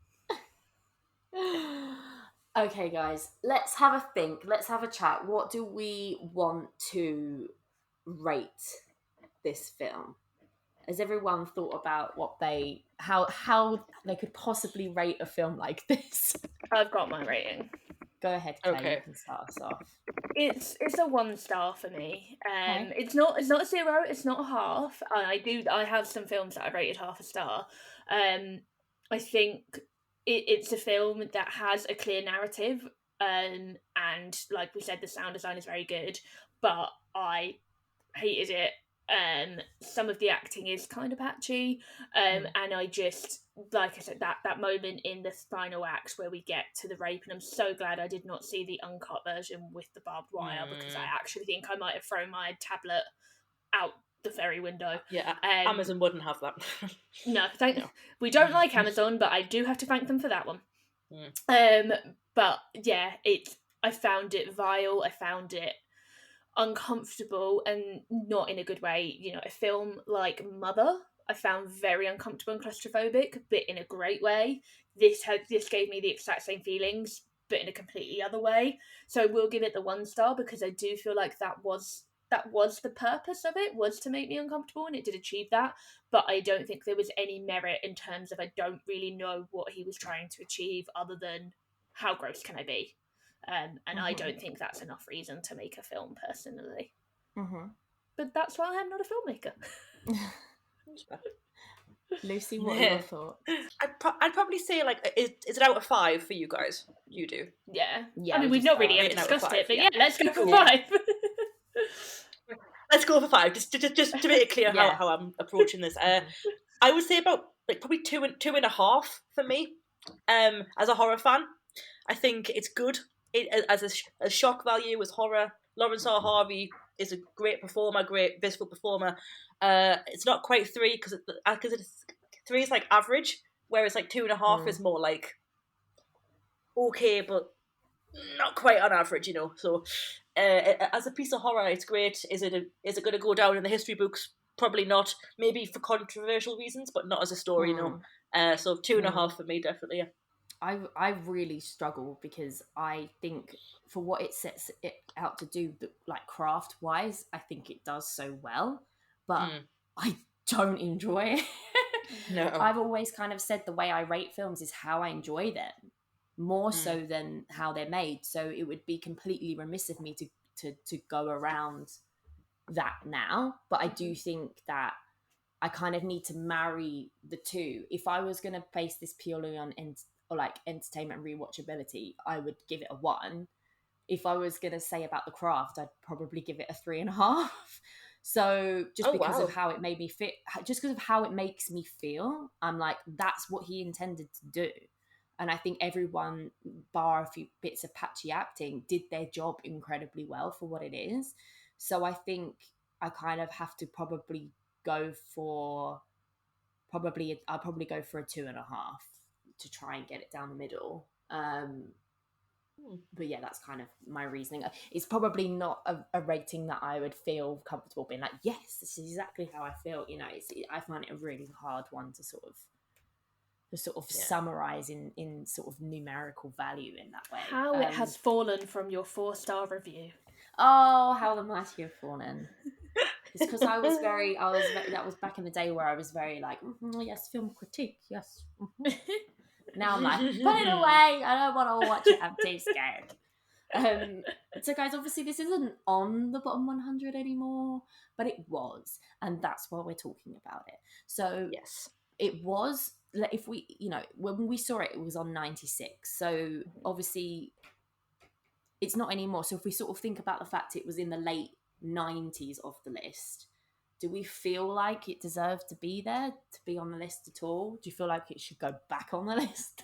Okay, guys, let's have a think. Let's have a chat. What do we want to rate this film? Has everyone thought about how they could possibly rate a film like this? I've got my rating. Go ahead, Claire. Okay. You can start us off. It's a 1 star for me. Okay. It's not a 0. It's not a half. I have some films that I rated half a star. I think it's a film that has a clear narrative. And like we said, the sound design is very good, but I hated it. Some of the acting is kind of patchy, and I just, like I said, that moment in the final act where we get to the rape, and I'm so glad I did not see the uncut version with the barbed wire, because I actually think I might have thrown my tablet out the ferry window. Yeah, Amazon wouldn't have that. No, we don't like Amazon, but I do have to thank them for that one. But yeah, I found it vile. I found it uncomfortable, and not in a good way. You know, a film like Mother, I found very uncomfortable and claustrophobic, but in a great way. This gave me the exact same feelings, but in a completely other way. So I will give it the 1 star, because I do feel like that was the purpose of it, was to make me uncomfortable, and it did achieve that. But I don't think there was any merit in terms of, I don't really know what he was trying to achieve other than how gross can I be. And I don't think that's enough reason to make a film, personally. But that's why I'm not a filmmaker. Lucy, what are your thoughts? I'd probably say, like, is it out of 5 for you guys? You do? Yeah. Yeah. I mean, we've not really ever discussed it, but yeah, let's go for 5. Let's go for 5, just to make it clear how I'm approaching this. I would say about, like, probably 2.5 for me. As a horror fan, I think it's good. As a shock value, as horror, Lawrence R. Harvey is a great performer, great visceral performer. It's not quite 3, because 3 is like average, whereas like 2.5 is more like okay, but not quite on average, you know. So as a piece of horror, it's great. Is it going to go down in the history books? Probably not. Maybe for controversial reasons, but not as a story, you know. So 2.5 for me, definitely. Yeah. I really struggle, because I think for what it sets it out to do, like craft wise, I think it does so well, but I don't enjoy it. No. I've always kind of said the way I rate films is how I enjoy them, more so than how they're made. So it would be completely remiss of me to go around that now. But I do think that I kind of need to marry the two. If I was going to base this purely on like entertainment and rewatchability, I would give it a 1. If I was going to say about the craft, I'd probably give it a 3.5. So just because of how it made me fit, just because of how it makes me feel, I'm like, that's what he intended to do. And I think everyone, bar a few bits of patchy acting, did their job incredibly well for what it is. So I think I kind of have to probably go for I'll probably go for a 2.5 to try and get it down the middle. But yeah, that's kind of my reasoning. It's probably not a rating that I would feel comfortable being like, yes, this is exactly how I feel. You know, I find it a really hard one to sort of summarize in sort of numerical value in that way. How it has fallen from your 4-star review. Oh, how the mighty have fallen. It's because that was back in the day where I was very like, yes, film critique, yes. Now I'm like, put it away, I don't want to watch it, I'm too scared. So guys, obviously this isn't on the bottom 100 anymore, but it was, and that's why we're talking about it. So yes, it was, if we, you know, when we saw it, it was on 96, so obviously it's not anymore. So if we sort of think about the fact it was in the late 90s of the list, do we feel like it deserved to be there, to be on the list at all? Do you feel like it should go back on the list?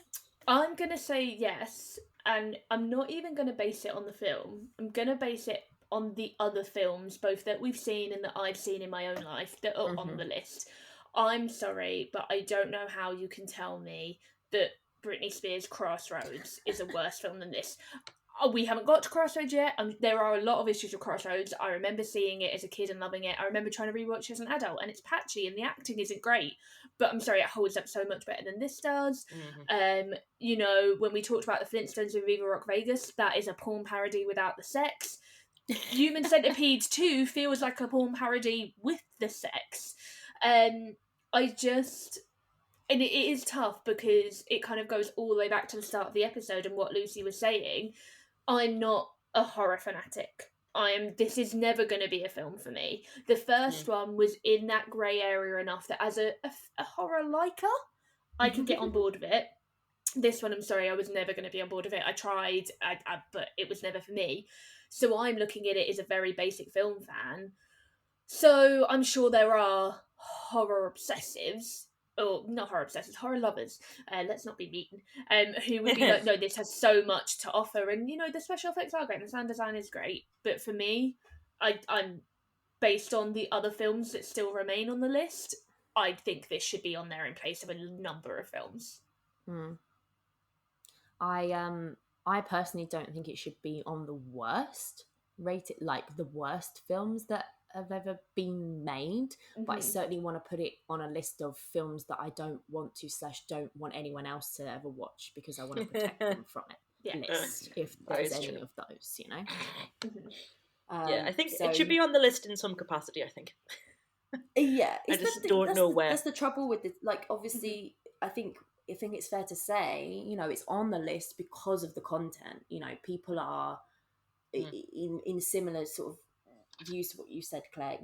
I'm going to say yes, and I'm not even going to base it on the film. I'm going to base it on the other films, both that we've seen and that I've seen in my own life, that are on the list. I'm sorry, but I don't know how you can tell me that Britney Spears' Crossroads is a worse film than this. We haven't got to Crossroads yet. There are a lot of issues with Crossroads. I remember seeing it as a kid and loving it. I remember trying to rewatch it as an adult, and it's patchy and the acting isn't great. But I'm sorry, it holds up so much better than this does. You know, when we talked about the Flintstones in Viva Rock Vegas, that is a porn parody without the sex. Human Centipede 2 feels like a porn parody with the sex. I just, and it is tough because it kind of goes all the way back to the start of the episode and what Lucy was saying. I'm not a horror fanatic. This is never going to be a film for me. The first one was in that grey area enough that as a horror liker, I could get on board with it. This one, I'm sorry, I was never going to be on board with it. I tried, but it was never for me. So I'm looking at it as a very basic film fan. So I'm sure there are horror obsessives, or not horror obsessives, horror lovers, let's not be mean, who would be like, no, this has so much to offer, and the special effects are great, and the sound design is great, but for me, I'm based on the other films that still remain on the list, I think this should be on there in place of a number of films. I personally don't think it should be on the worst rated, like the worst films that have ever been made, but I certainly want to put it on a list of films that I don't want to / don't want anyone else to ever watch, because I want to protect them from it. List, if there's any of those, yeah, I think it should be on the list in some capacity, I think. Yeah, I just don't know where. That's the trouble with it. Like, obviously, I think it's fair to say, it's on the list because of the content. People are in similar sort of views to what you said, Claire.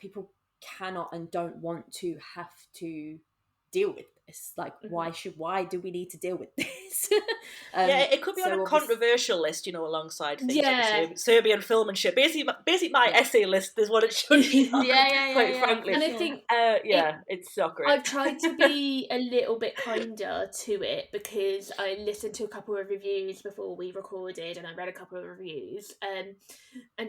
People cannot and don't want to have to deal with this. Like, why do we need to deal with this? Yeah, it could be on a controversial list, alongside things like Serbian film and shit. Basically my essay list is what it should be on, quite frankly. And I think it's so great. I've tried to be a little bit kinder to it, because I listened to a couple of reviews before we recorded, and I read a couple of reviews, and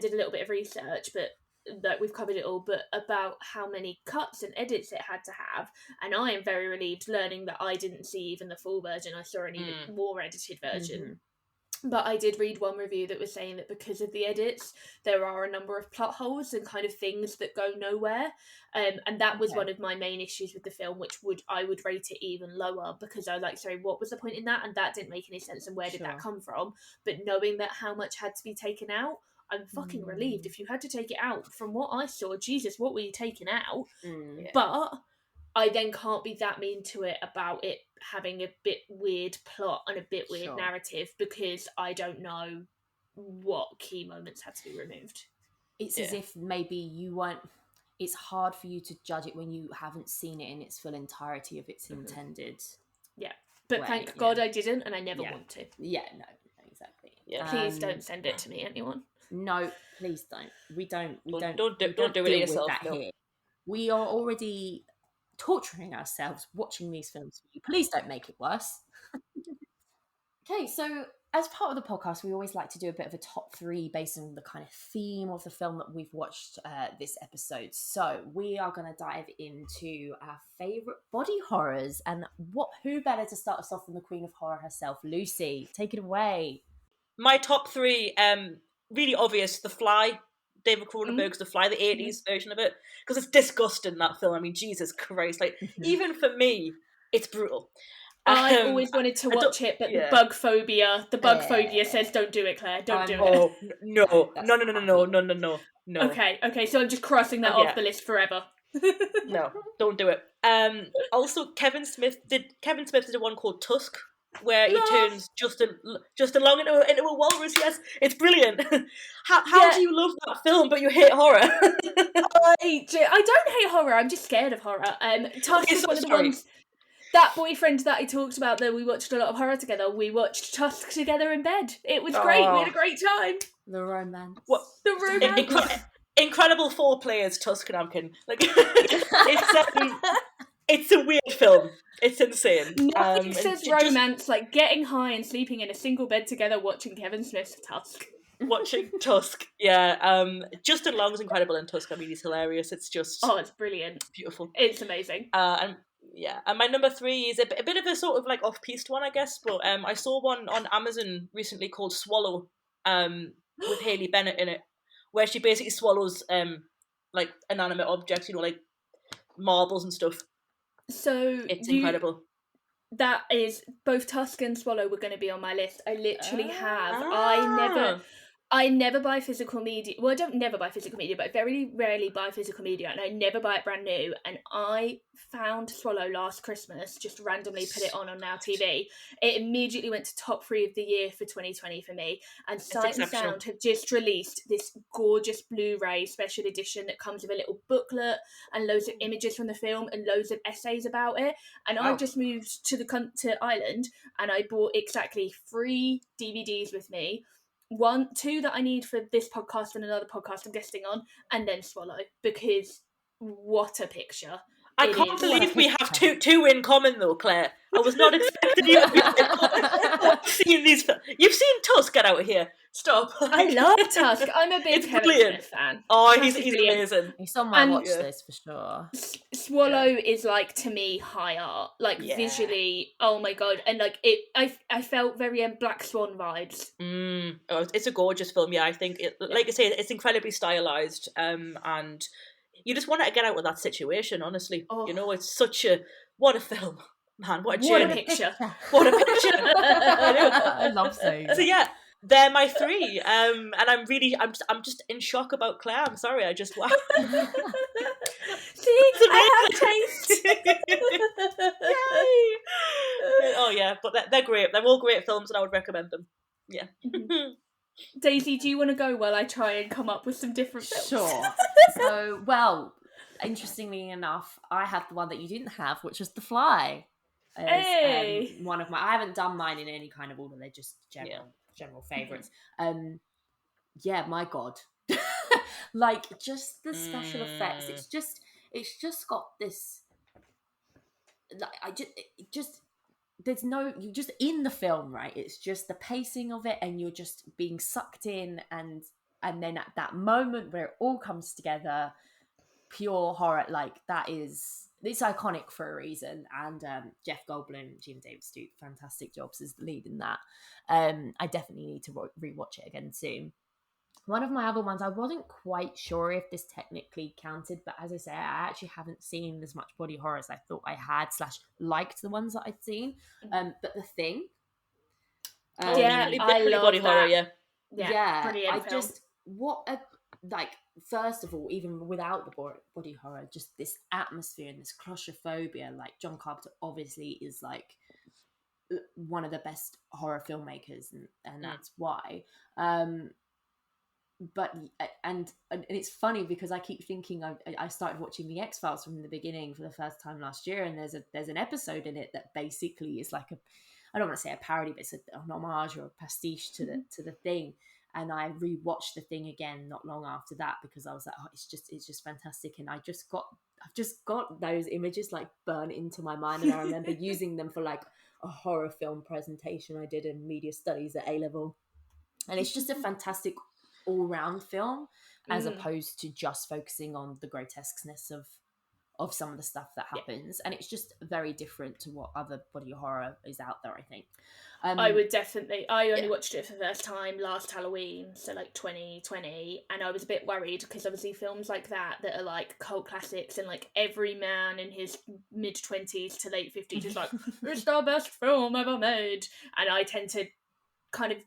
did a little bit of research, but that we've covered it all, but about how many cuts and edits it had to have, and I am very relieved learning that I didn't see even the full version. I saw an even more edited version. But I did read one review that was saying that because of the edits, there are a number of plot holes and kind of things that go nowhere, and that was one of my main issues with the film, which I would rate it even lower, because I was like, sorry, what was the point in that? And that didn't make any sense, and where did that come from? But knowing that how much had to be taken out, I'm fucking relieved. If you had to take it out, from what I saw, Jesus, what were you taking out? But I then can't be that mean to it about it having a bit weird plot and a bit weird narrative, because I don't know what key moments had to be removed. It's as if maybe you weren't... It's hard for you to judge it when you haven't seen it in its full entirety of its intended... Yeah, but thank God I didn't, and I never want to. Yeah, no, exactly. Yeah. Please don't send it to me, anyone. No, please don't. We don't do it yourself. Here. We are already torturing ourselves watching these films for you. Please don't make it worse. Okay, so as part of the podcast, we always like to do a bit of a top 3 based on the kind of theme of the film that we've watched this episode. So we are going to dive into our favourite body horrors, and who better to start us off than the queen of horror herself, Lucy? Take it away. My top 3, really obvious, The Fly. David Cronenberg's The Fly, the 80s version of it, because it's disgusting, that film. I mean, Jesus Christ, like, even for me, it's brutal. I've always wanted to watch it, but the bug phobia says don't do it, Claire, don't do it. No. Okay, so I'm just crossing that off the list forever. No, don't do it. Also, Kevin Smith did one called Tusk, where he turns Justin Long into a walrus. Yes, it's brilliant. How do you love that film but you hate horror? I don't hate horror. I'm just scared of horror. Tusk is one of the ones. That boyfriend that I talked about, that we watched a lot of horror together, we watched Tusk together in bed. It was great. We had a great time. The romance. What? The romance. Incredible foreplay as Tusk and Amkin. Like, it's a weird film. It's insane. Nothing says romance like getting high and sleeping in a single bed together watching Kevin Smith's Tusk. Watching Tusk, yeah. Justin Long's incredible in Tusk. I mean, he's hilarious. It's just... Oh, it's brilliant. Beautiful. It's amazing. And my number 3 is a bit of a sort of like off-piste one, I guess, but I saw one on Amazon recently called Swallow, with Hayley Bennett in it, where she basically swallows like inanimate objects, like marbles and stuff. So it's incredible. That is, both Tusk and Swallow were going to be on my list. I literally have. I never buy physical media. Well, I don't never buy physical media, but I very rarely buy physical media, and I never buy it brand new. And I found Swallow last Christmas, just randomly put it on Now TV. It immediately went to top 3 of the year for 2020 for me. And Sight and Sound have just released this gorgeous Blu-ray special edition that comes with a little booklet and loads of images from the film and loads of essays about it. And I just moved to Ireland, and I bought exactly 3 DVDs with me. 2 that I need for this podcast and another podcast I'm guesting on, and then Swallow, because what a picture. I can't believe we have two in common though, Claire. I was not expecting you to be I've seen these. You've seen Tusk, get out of here. Stop. I love Tusk. I'm a big Kevin Smith fan. Oh, he's amazing. He's on my watch list for sure. Swallow is like, to me, high art. Like visually, oh my god. And like I felt very Black Swan vibes. Oh, it's a gorgeous film, I think like I say, it's incredibly stylized, and you just want to get out of that situation, honestly. It's such what a film, man. What a picture. What a picture. I love those. So yeah, they're my 3, and I'm just in shock about Claire. I'm sorry, I just wow. See, I have taste. Oh yeah, but they're great. They're all great films, and I would recommend them. Yeah. Daisy, do you want to go while I try and come up with some different films? Sure. So, interestingly enough, I have the one that you didn't have, which was The Fly. Hey! One of I haven't done mine in any kind of order. They're just general favourites. My God. Like, just the special effects. It's just got this... you're just in the film, right? It's just the pacing of it, and you're just being sucked in, and then at that moment where it all comes together, pure horror, like it's iconic for a reason. And Jeff Goldblum, Gina Davis do fantastic jobs as the lead in that. I definitely need to rewatch it again soon. One of my other ones, I wasn't quite sure if this technically counted, but as I say, I actually haven't seen as much body horror as I thought I had / liked the ones that I'd seen. But The Thing. I love body that. horror, yeah. Brilliant film. First of all, even without the body horror, just this atmosphere and this claustrophobia. Like, John Carpenter obviously is like one of the best horror filmmakers, and that's why. But it's funny because I keep thinking I started watching the X-Files from the beginning for the first time last year, and there's an episode in it that basically is like I don't want to say a parody, but it's an homage or a pastiche to the Thing. And I rewatched The Thing again not long after that because I was like, it's just fantastic. And I've just got those images like burnt into my mind, and I remember using them for like a horror film presentation I did in media studies at A-level. And it's just a fantastic all-round film, as opposed to just focusing on the grotesqueness of some of the stuff that happens. And it's just very different to what other body horror is out there, I think. I would definitely... I only watched it for the first time last Halloween, so like 2020, and I was a bit worried because obviously films like that are like cult classics, and like every man in his mid-20s to late 50s is like, it's the best film ever made. And I tend to kind of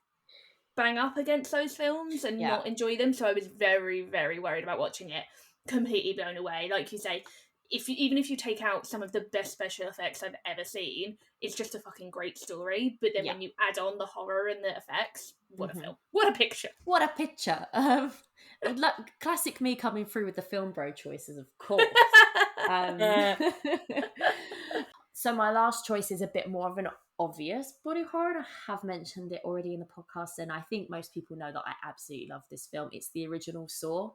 bang up against those films and not enjoy them, so I was very, very worried about watching it. Completely blown away. Like you say, even if you take out some of the best special effects I've ever seen, it's just a fucking great story. But then when you add on the horror and the effects, what a film. What a picture. What a picture. Classic me coming through with the film bro choices, of course. So my last choice is a bit more of an obvious body horror, and I have mentioned it already in the podcast, and I think most people know that I absolutely love this film. It's the original Saw.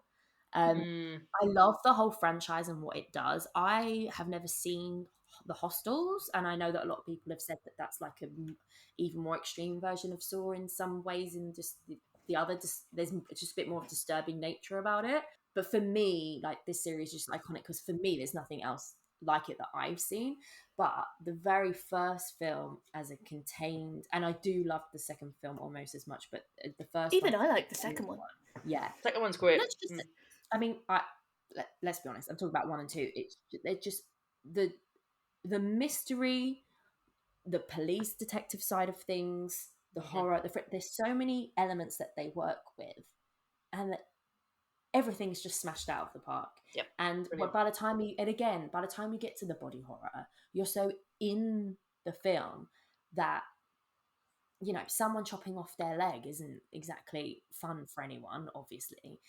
I love the whole franchise and what it does. I have never seen the Hostels, and I know that a lot of people have said that that's like an even more extreme version of Saw in some ways, and just the other, there's just a bit more of a disturbing nature about it. But for me, like, this series is just iconic because for me there's nothing else like it that I've seen. But the very first film as a contained, and I do love the second film almost as much, but the first even I like the second one. Yeah, second one's great. Let's be honest, I'm talking about 1 and 2. They're just the mystery, the police detective side of things, the horror, there's so many elements that they work with, and that everything's just smashed out of the park. Yep. And by the time you get to the body horror, you're so in the film that, you know, someone chopping off their leg isn't exactly fun for anyone, obviously.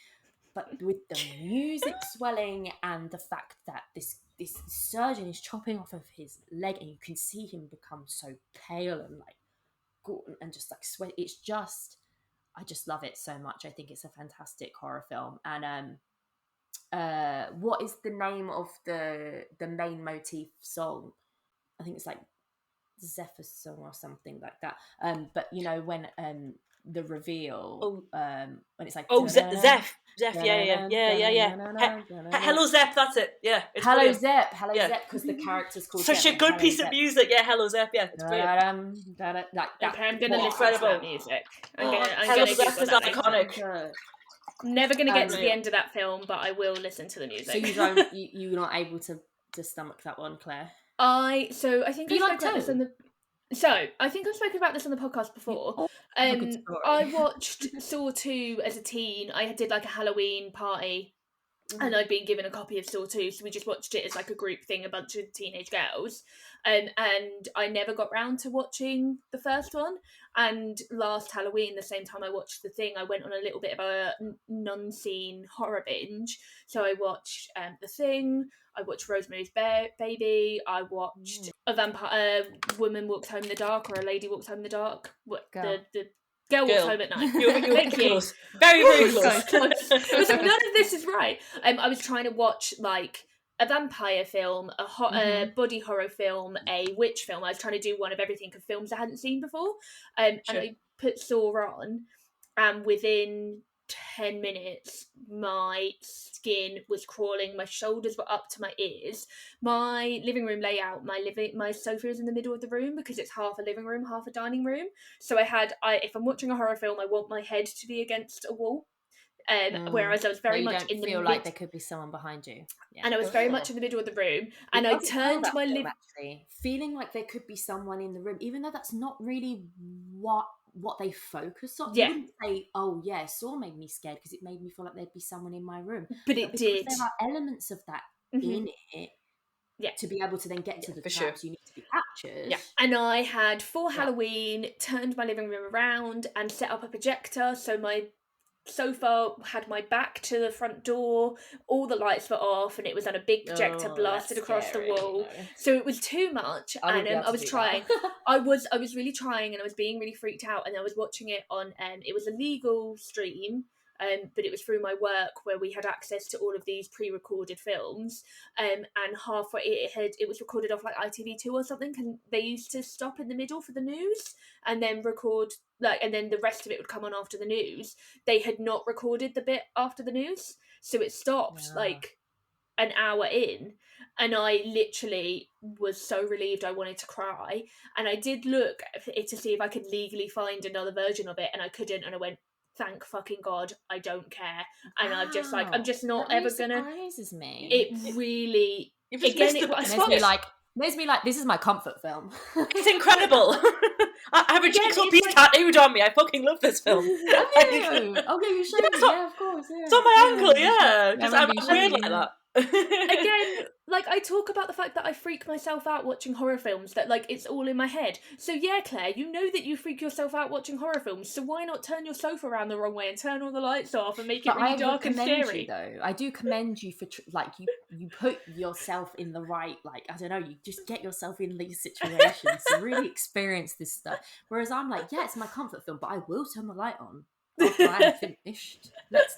But with the music swelling and the fact that this surgeon is chopping off of his leg, and you can see him become so pale and like gaunt and just like sweat, it's just, I just love it so much. I think it's a fantastic horror film. And what is the name of the main motif song? I think it's like Zephyr Song or something like that. But you know, when the reveal, when it's like Zeph, yeah. Hello Zeph, that's it. Yeah, it's Hello brilliant. Zep, because the character's called such Zep, a good Hello piece Zep. of music. Yeah, Hello Zeph. Yeah, it's brilliant. Okay, I'm gonna listen to that music. I'm gonna Hello Zeph is that iconic. I'm never gonna get to the end of that film, but I will listen to the music. So you're not able to stomach that one, Claire? I think I've spoken about this on the. So I think I've spoken about this on the podcast before. I watched Saw 2 as a teen. I did like a Halloween party, and I'd been given a copy of Saw 2, so we just watched it as like a group thing, a bunch of teenage girls. And I never got round to watching the first one. And last Halloween, the same time I watched The Thing, I went on a little bit of a non-scene horror binge. So I watched The Thing, I watched Rosemary's Baby, I watched a woman walks home in the dark, or a lady walks home in the dark. The girl walks home at night. You're close. Very, very close. None of this is right. I was trying to watch like a vampire film, a body horror film, a witch film. I was trying to do one of everything of films I hadn't seen before. And I put Saw on, and within 10 minutes, my skin was crawling, my shoulders were up to my ears. My living room layout, my sofa is in the middle of the room because it's half a living room, half a dining room. So if I'm watching a horror film, I want my head to be against a wall. Whereas I was very much in the middle. Like there could be someone behind you. Yeah. And I was very much in the middle of the room, and I turned to my living room, feeling like there could be someone in the room, even though that's not really what they focus on. Yeah. You wouldn't say, "Oh yeah, Saw made me scared," because it made me feel like there'd be someone in my room. But it did. There are elements of that in it. Yeah. To be able to then get to the traps, you need to be captured. Yeah. And I had for Halloween turned my living room around and set up a projector, so my sofa had my back to the front door, all the lights were off, and it was on a big projector blasted across the wall. So it was too much, and I was trying. I was really trying, and I was being really freaked out, and I was watching it on it was a legal stream, but it was through my work where we had access to all of these pre-recorded films, and halfway it was recorded off like ITV2 or something, and they used to stop in the middle for the news and then record and then the rest of it would come on after the news. They had not recorded the bit after the news, so it stopped like an hour in, and I literally was so relieved. I wanted to cry, and I did look to see if I could legally find another version of it, and I couldn't, and I went, thank fucking God, I don't care. And I'm just like, I'm just not ever gonna. Surprises me. It really makes me like this is my comfort film. It's incredible. I have a jigsaw piece tattooed on me. I fucking love this film. Oh yeah, you showed me. Yeah, of course. Yeah. It's on my ankle. Yeah, I'm weird like that. Again, like I talk about the fact that I freak myself out watching horror films, that like it's all in my head. So yeah, Claire, you know that you freak yourself out watching horror films, so why not turn your sofa around the wrong way and turn all the lights off and make it really dark and scary? Though I do commend you for you put yourself in the right, like, I don't know, you just get yourself in these situations to really experience this stuff. Whereas I'm like, yeah, it's my comfort film, but I will turn the light on after I'm finished. Let's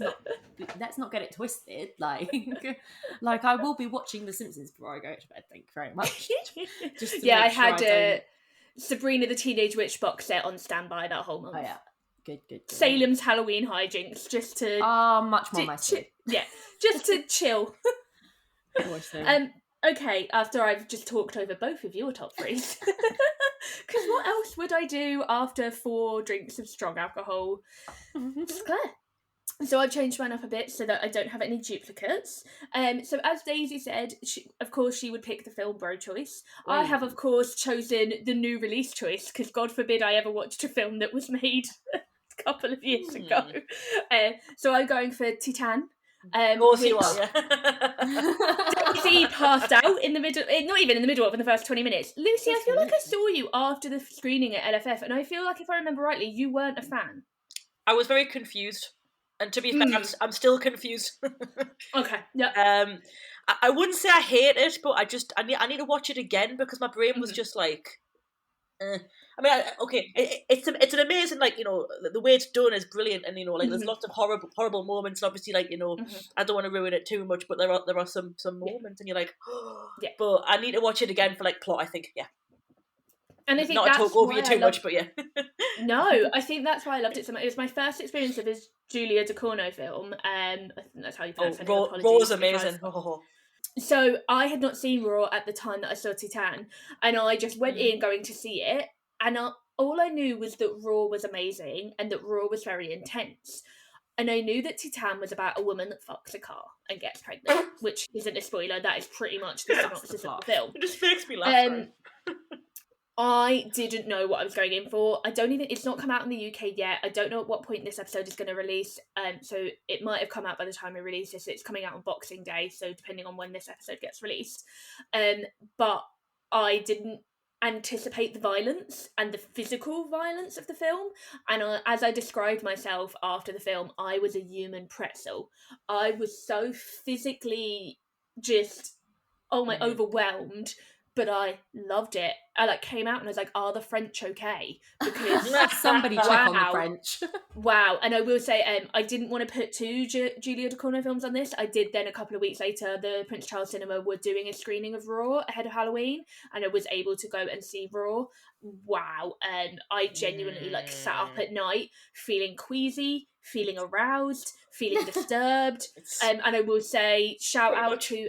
not get it twisted. Like I will be watching The Simpsons before I go to bed. Thank you very much. I had Sabrina the Teenage Witch box set on standby that whole month. Oh yeah, good. Salem's Halloween hijinks, just to much more my stuff. Just to chill. Awesome. Okay, after I've just talked over both of your top threes. Because what else would I do after 4 drinks of strong alcohol? Claire. So I've changed mine up a bit so that I don't have any duplicates. So as Daisy said, of course she would pick the film Bro choice. I have, of course, chosen the new release choice, because God forbid I ever watched a film that was made a couple of years ago. So I'm going for Titan. Of course which you are, yeah. Daisy passed out in the middle, not even in the middle of, in the first 20 minutes. Lucy, I feel like I saw you after the screening at LFF, and I feel like, if I remember rightly, you weren't a fan. I was very confused. And to be fair, I'm still confused. Okay, yeah. I wouldn't say I hate it, but I need to watch it again, because my brain was just like, I mean, okay, it's an amazing, like, you know, the way it's done is brilliant, and, you know, like, there's lots of horrible moments, and obviously, like, you know, I don't want to ruin it too much, but there are some moments, and you're like, yeah. But I need to watch it again for, like, plot, I think, yeah. And I think not that's to talk over you too much, but yeah. No, I think that's why I loved it so much. It was my first experience of his Julia Ducournau film. I think that's how you pronounce it. Raw was amazing. So I had not seen Raw at the time that I saw Titan, and I just went in going to see it, and all I knew was that Raw was amazing and that Raw was very intense. And I knew that Titan was about a woman that fucks a car and gets pregnant, which isn't a spoiler. That is pretty much the synopsis of the film. It just makes me laugh. I didn't know what I was going in for. It's not come out in the UK yet. I don't know at what point this episode is going to release. So it might have come out by the time we release this. It's coming out on Boxing Day, so depending on when this episode gets released. But I didn't anticipate the violence and the physical violence of the film. And as I described myself after the film, I was a human pretzel. I was so physically just, overwhelmed. But I loved it. I came out and I was like, "Are the French okay?" Because somebody check on the French. Wow. And I will say, I didn't want to put two Julia Ducournau films on this. I did then a couple of weeks later. The Prince Charles Cinema were doing a screening of Raw ahead of Halloween, and I was able to go and see Raw. Wow. And I genuinely sat up at night feeling queasy, feeling aroused, feeling disturbed. And I will say, shout out to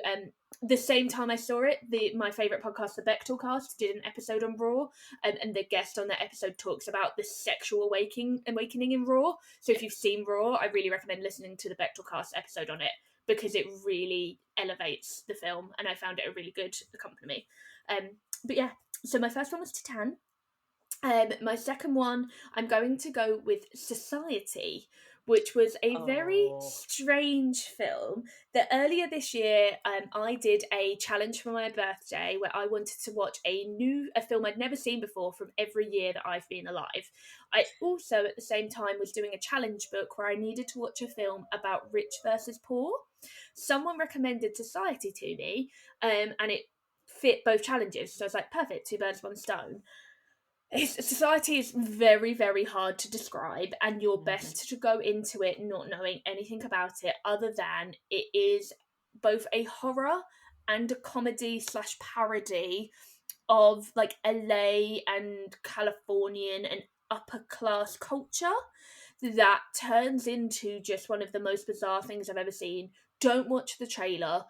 the same time I saw it, my favourite podcast, the Bechtel Cast, did an episode on Raw, and the guest on that episode talks about the sexual awakening in Raw. So if you've seen Raw, I really recommend listening to the Bechtel Cast episode on it, because it really elevates the film, and I found it a really good accompaniment. But yeah, so my first one was Titan. My second one, I'm going to go with Society, which was a very strange film that earlier this year I did a challenge for my birthday where I wanted to watch a film I'd never seen before from every year that I've been alive. I also at the same time was doing a challenge book where I needed to watch a film about rich versus poor. Someone recommended Society to me, and it fit both challenges, so I was like, perfect, 2 birds, 1 stone. Society is very, very hard to describe, and you're best to go into it not knowing anything about it other than it is both a horror and a comedy / parody of LA and Californian and upper class culture that turns into just one of the most bizarre things I've ever seen. Don't watch the trailer.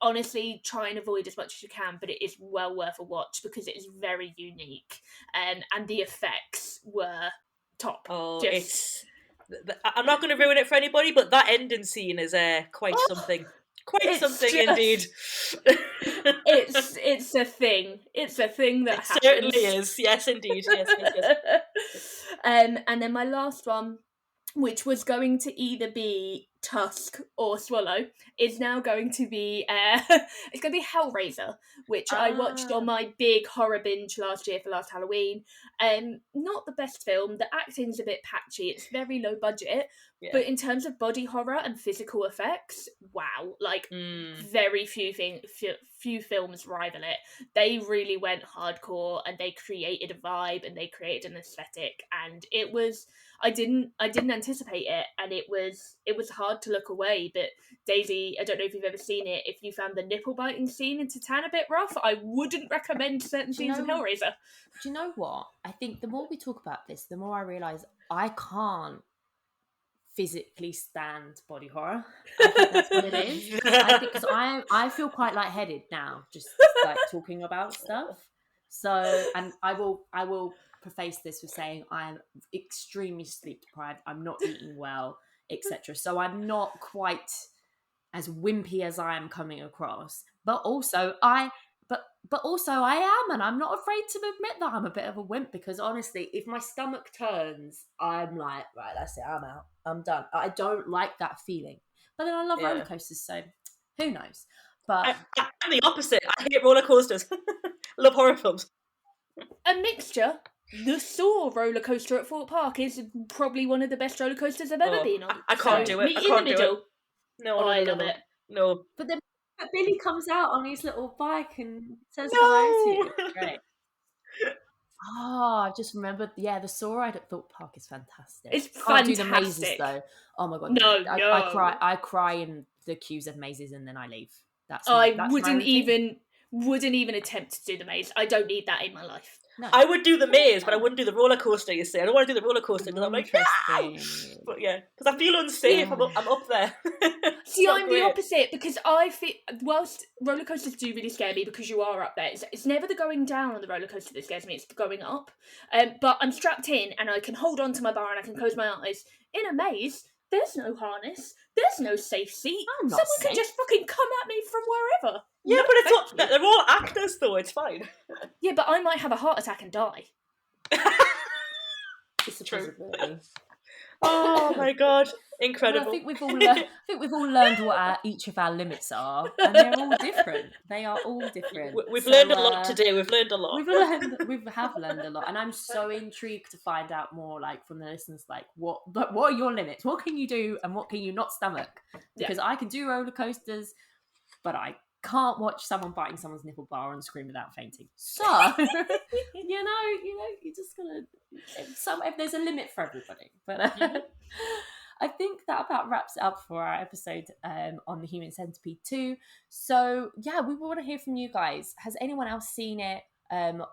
Honestly, try and avoid as much as you can, but it is well worth a watch because it is very unique, and the effects were top. I'm not going to ruin it for anybody, but that ending scene is quite something. Quite something indeed. It's a thing. It's a thing that happens. Certainly is. Yes, indeed. Yes. And then my last one, which was going to either be Tusk or Swallow, is now going to be it's going to be Hellraiser, which I watched on my big horror binge last year for last Halloween. Not the best film. The acting's a bit patchy. It's very low budget, but in terms of body horror and physical effects, wow! Very few films rival it. They really went hardcore, and they created a vibe, and they created an aesthetic, and it was. I didn't anticipate it, and it was hard to look away. But Daisy, I don't know if you've ever seen it. If you found the nipple biting scene in Titan a bit rough, I wouldn't recommend certain scenes in Hellraiser. Do you know what? I think the more we talk about this, the more I realise I can't physically stand body horror. I think that's what it is. I think because I feel quite lightheaded now, just talking about stuff. So, and I will preface this with saying I'm extremely sleep deprived. I'm not eating well. etc. So I'm not quite as wimpy as I am coming across, but also I am, and I'm not afraid to admit that I'm a bit of a wimp, because honestly, if my stomach turns, I'm like, right, that's it, I'm out, I'm done. I don't like that feeling, but then I love roller coasters, so who knows? But I'm the opposite. I hate roller coasters. Love horror films. A mixture. The Saw roller coaster at Fort Park is probably one of the best roller coasters I've ever been on. I can't do it. Meet I in can't the do middle. it. No, I love it. No. But then Billy comes out on his little bike and says hello to you. It's great. I just remembered. Yeah, the Saw ride at Thorpe Park is fantastic. It's Can't fantastic. do the mazes though. Oh my god, no. I cry in the queues of mazes and then I leave. That's wouldn't even attempt to do the maze. I don't need that in my life. No. I would do the maze, but I wouldn't do the roller coaster. You see, I don't want to do the roller coaster because I'm like, no! But yeah, because I feel unsafe. I'm up there. See, I'm the opposite, because I feel, whilst roller coasters do really scare me because you are up there, it's never the going down on the roller coaster that scares me, it's the going up. But I'm strapped in and I can hold on to my bar and I can close my eyes. In a maze, there's no harness, there's no safe seat. Someone can just fucking come at me from wherever. Yeah, but it's not, they're all actors though, it's fine. Yeah, but I might have a heart attack and die. It's a possibility. Oh my god, incredible! Well, I think we've all learned what each of our limits are, and they're all different. They are all different. We've learned a lot today. We've learned a lot. We have learned a lot, and I'm so intrigued to find out more, like from the listeners, like what are your limits? What can you do, and what can you not stomach? Because I can do roller coasters, but I can't watch someone biting someone's nipple bar and scream without fainting. So, you just gotta. There's a limit for everybody, but I think that about wraps it up for our episode on the Human Centipede 2. So yeah, we want to hear from you guys. Has anyone else seen it?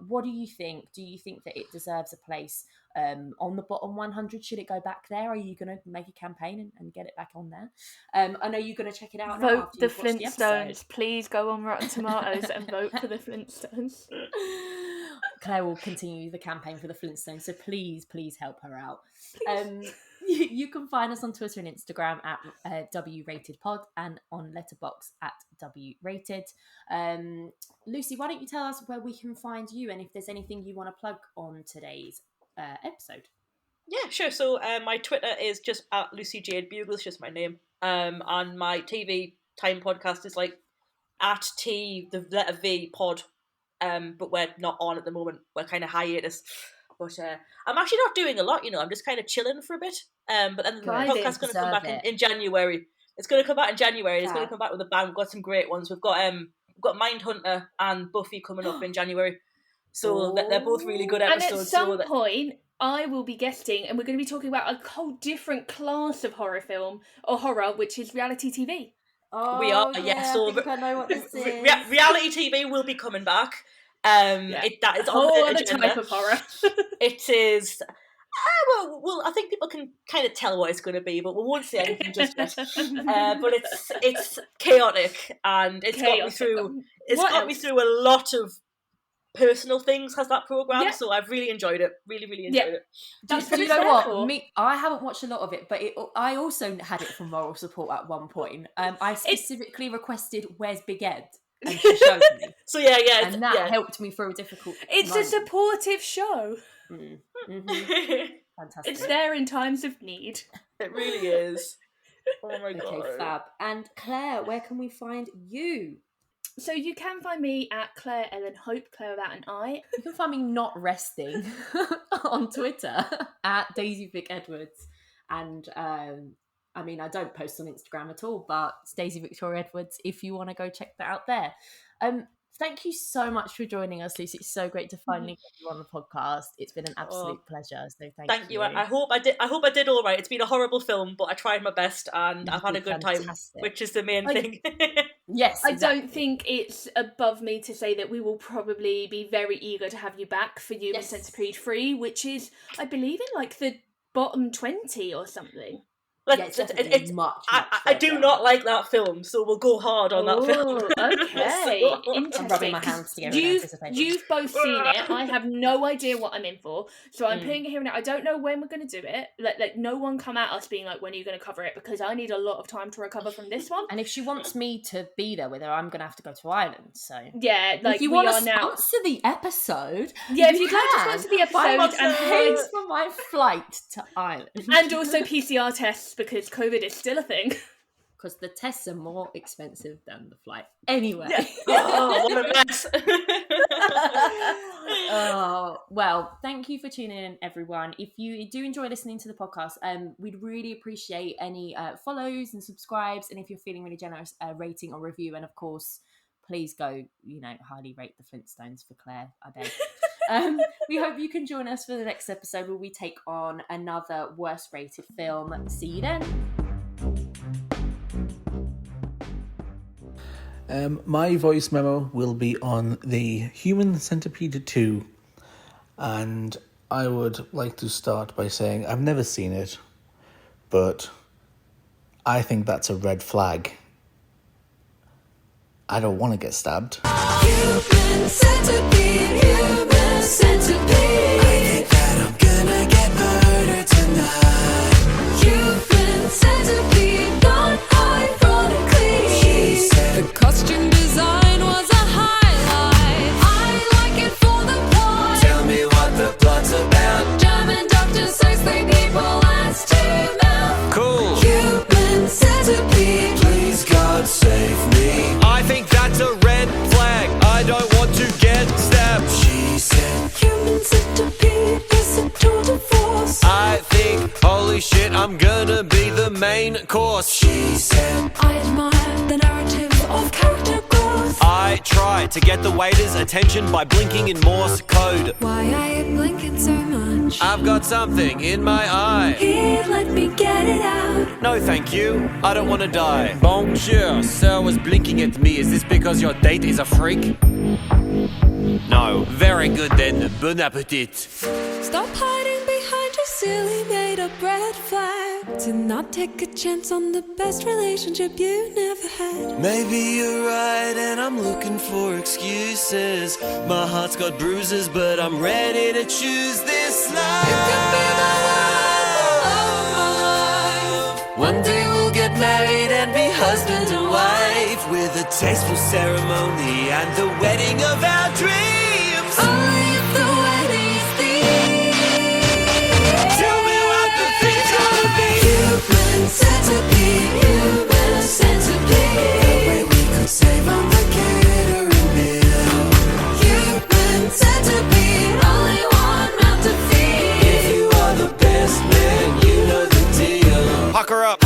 What do you think? Do you think that it deserves a place on the bottom 100? Should it go back there? Are you going to make a campaign and get it back on there? I know you're going to check it out. Vote the Flintstones. Please go on Rotten Tomatoes and vote for the Flintstones. Claire will continue the campaign for the Flintstones, so please help her out. You can find us on Twitter and Instagram at WRatedPod and on Letterboxd at WRated. Lucy, why don't you tell us where we can find you and if there's anything you want to plug on today's episode? Yeah, sure. So my Twitter is just at Lucy Jade Buglass, just my name. And my TV Time podcast is like at the letter V pod. But we're not on at the moment. We're kind of hiatus. But I'm actually not doing a lot, I'm just kind of chilling for a bit. But then the podcast's going to come back in January. It's going to come back in January. It's going to come back with a bang. We've got some great ones. We've got Mindhunter and Buffy coming up in January. So they're both really good episodes. And at some point, I will be guesting, and we're going to be talking about a whole different class of horror film, or horror, which is reality TV. Oh, we are, yes. So I think I know what this is. Reality TV will be coming back. That is a whole on the other agenda. Type of horror. It is. Well, I think people can kind of tell what it's going to be, but we won't say anything just yet. But it's chaotic, and it's got me through. Got me through a lot of personal things. Has that program? So I've really enjoyed it. Really, really enjoyed it. Do you know what? I haven't watched a lot of it, but I also had it from moral support at one point. I specifically requested "Where's Big Ed?" and she showed me. So yeah, and that helped me through a difficult. It's moment. A supportive show. Mm-hmm. Fantastic. It's there in times of need. It really is. Oh my god. Okay, fab. And Claire, where can we find you? So you can find me at Clare Ellen Hope, Claire without an I. You can find me not resting on Twitter at Daisy Vic Edwards. And I don't post on Instagram at all, but it's Daisy Victoria Edwards if you want to go check that out there. Thank you so much for joining us, Lucy. It's so great to finally get you on the podcast. It's been an absolute pleasure. So thank you. I hope I did all right. It's been a horrible film, but I tried my best and I've had a good time, which is the main thing. Yes, exactly. I don't think it's above me to say that we will probably be very eager to have you back for Human Centipede 3, which is, I believe, in like the bottom 20 or something. It's definitely much I do not like that film, so we'll go hard on that film. Okay, interesting. I'm rubbing my hands together in anticipation. You've both seen it. I have no idea what I'm in for, so I'm putting it here now. I don't know when we're going to do it. Like, no one come at us being like, when are you going to cover it? Because I need a lot of time to recover from this one. And if she wants me to be there with her, I'm going to have to go to Ireland. So yeah, like, if you want to sponsor the episode, yeah, if you'd like to sponsor the episode and pay for my flight to Ireland, and also PCR tests because COVID is still a thing. Because the tests are more expensive than the flight. Anyway. Yeah. Oh, what a mess. Oh, well, thank you for tuning in, everyone. If you do enjoy listening to the podcast, we'd really appreciate any follows and subscribes. And if you're feeling really generous, rating or review. And of course, please go, highly rate the Flintstones for Claire, I beg. We hope you can join us for the next episode where we take on another worst rated film. See you then. My voice memo will be on the Human Centipede 2, and I would like to start by saying I've never seen it, but I think that's a red flag. I don't want to get stabbed. Human centipede, human centipede. I think that I'm gonna get murdered tonight. Human centipede, not ironically. She said the costume design was a highlight. I like it for the plot. Tell me what the plot's about. German doctors, sex, three people, last to mouth. Cool. Human centipede, please God save me. I think that's a red flag. I don't want to get stabbed. She said, human centipede is a tour de force. I think, holy shit, I'm gonna be the main course. She said, I admire the narrative of character growth. I try to get the waiter's attention by blinking in Morse code. Why are you blinking so much? I've got something in my eye. Here, let me get it out. No, thank you. I don't want to die. Bonjour, sir was blinking at me. Is this because your date is a freak? No. Very good then. Bon appetit. Stop hiding behind your silly made-up red flag. Do not take a chance on the best relationship you never had. Maybe you're right and I'm looking for excuses. My heart's got bruises, but I'm ready to choose this life. You could be the love of my life. One day we'll get married and be husband and wife, with a tasteful ceremony and the wedding of our dreams. Only if the wedding's Tell me what the thing's gonna be. human centipede, human centipede. The way we could save on the catering bill. Human centipede, only one mouth to feed. If you are the best man, you know the deal. Pucker up.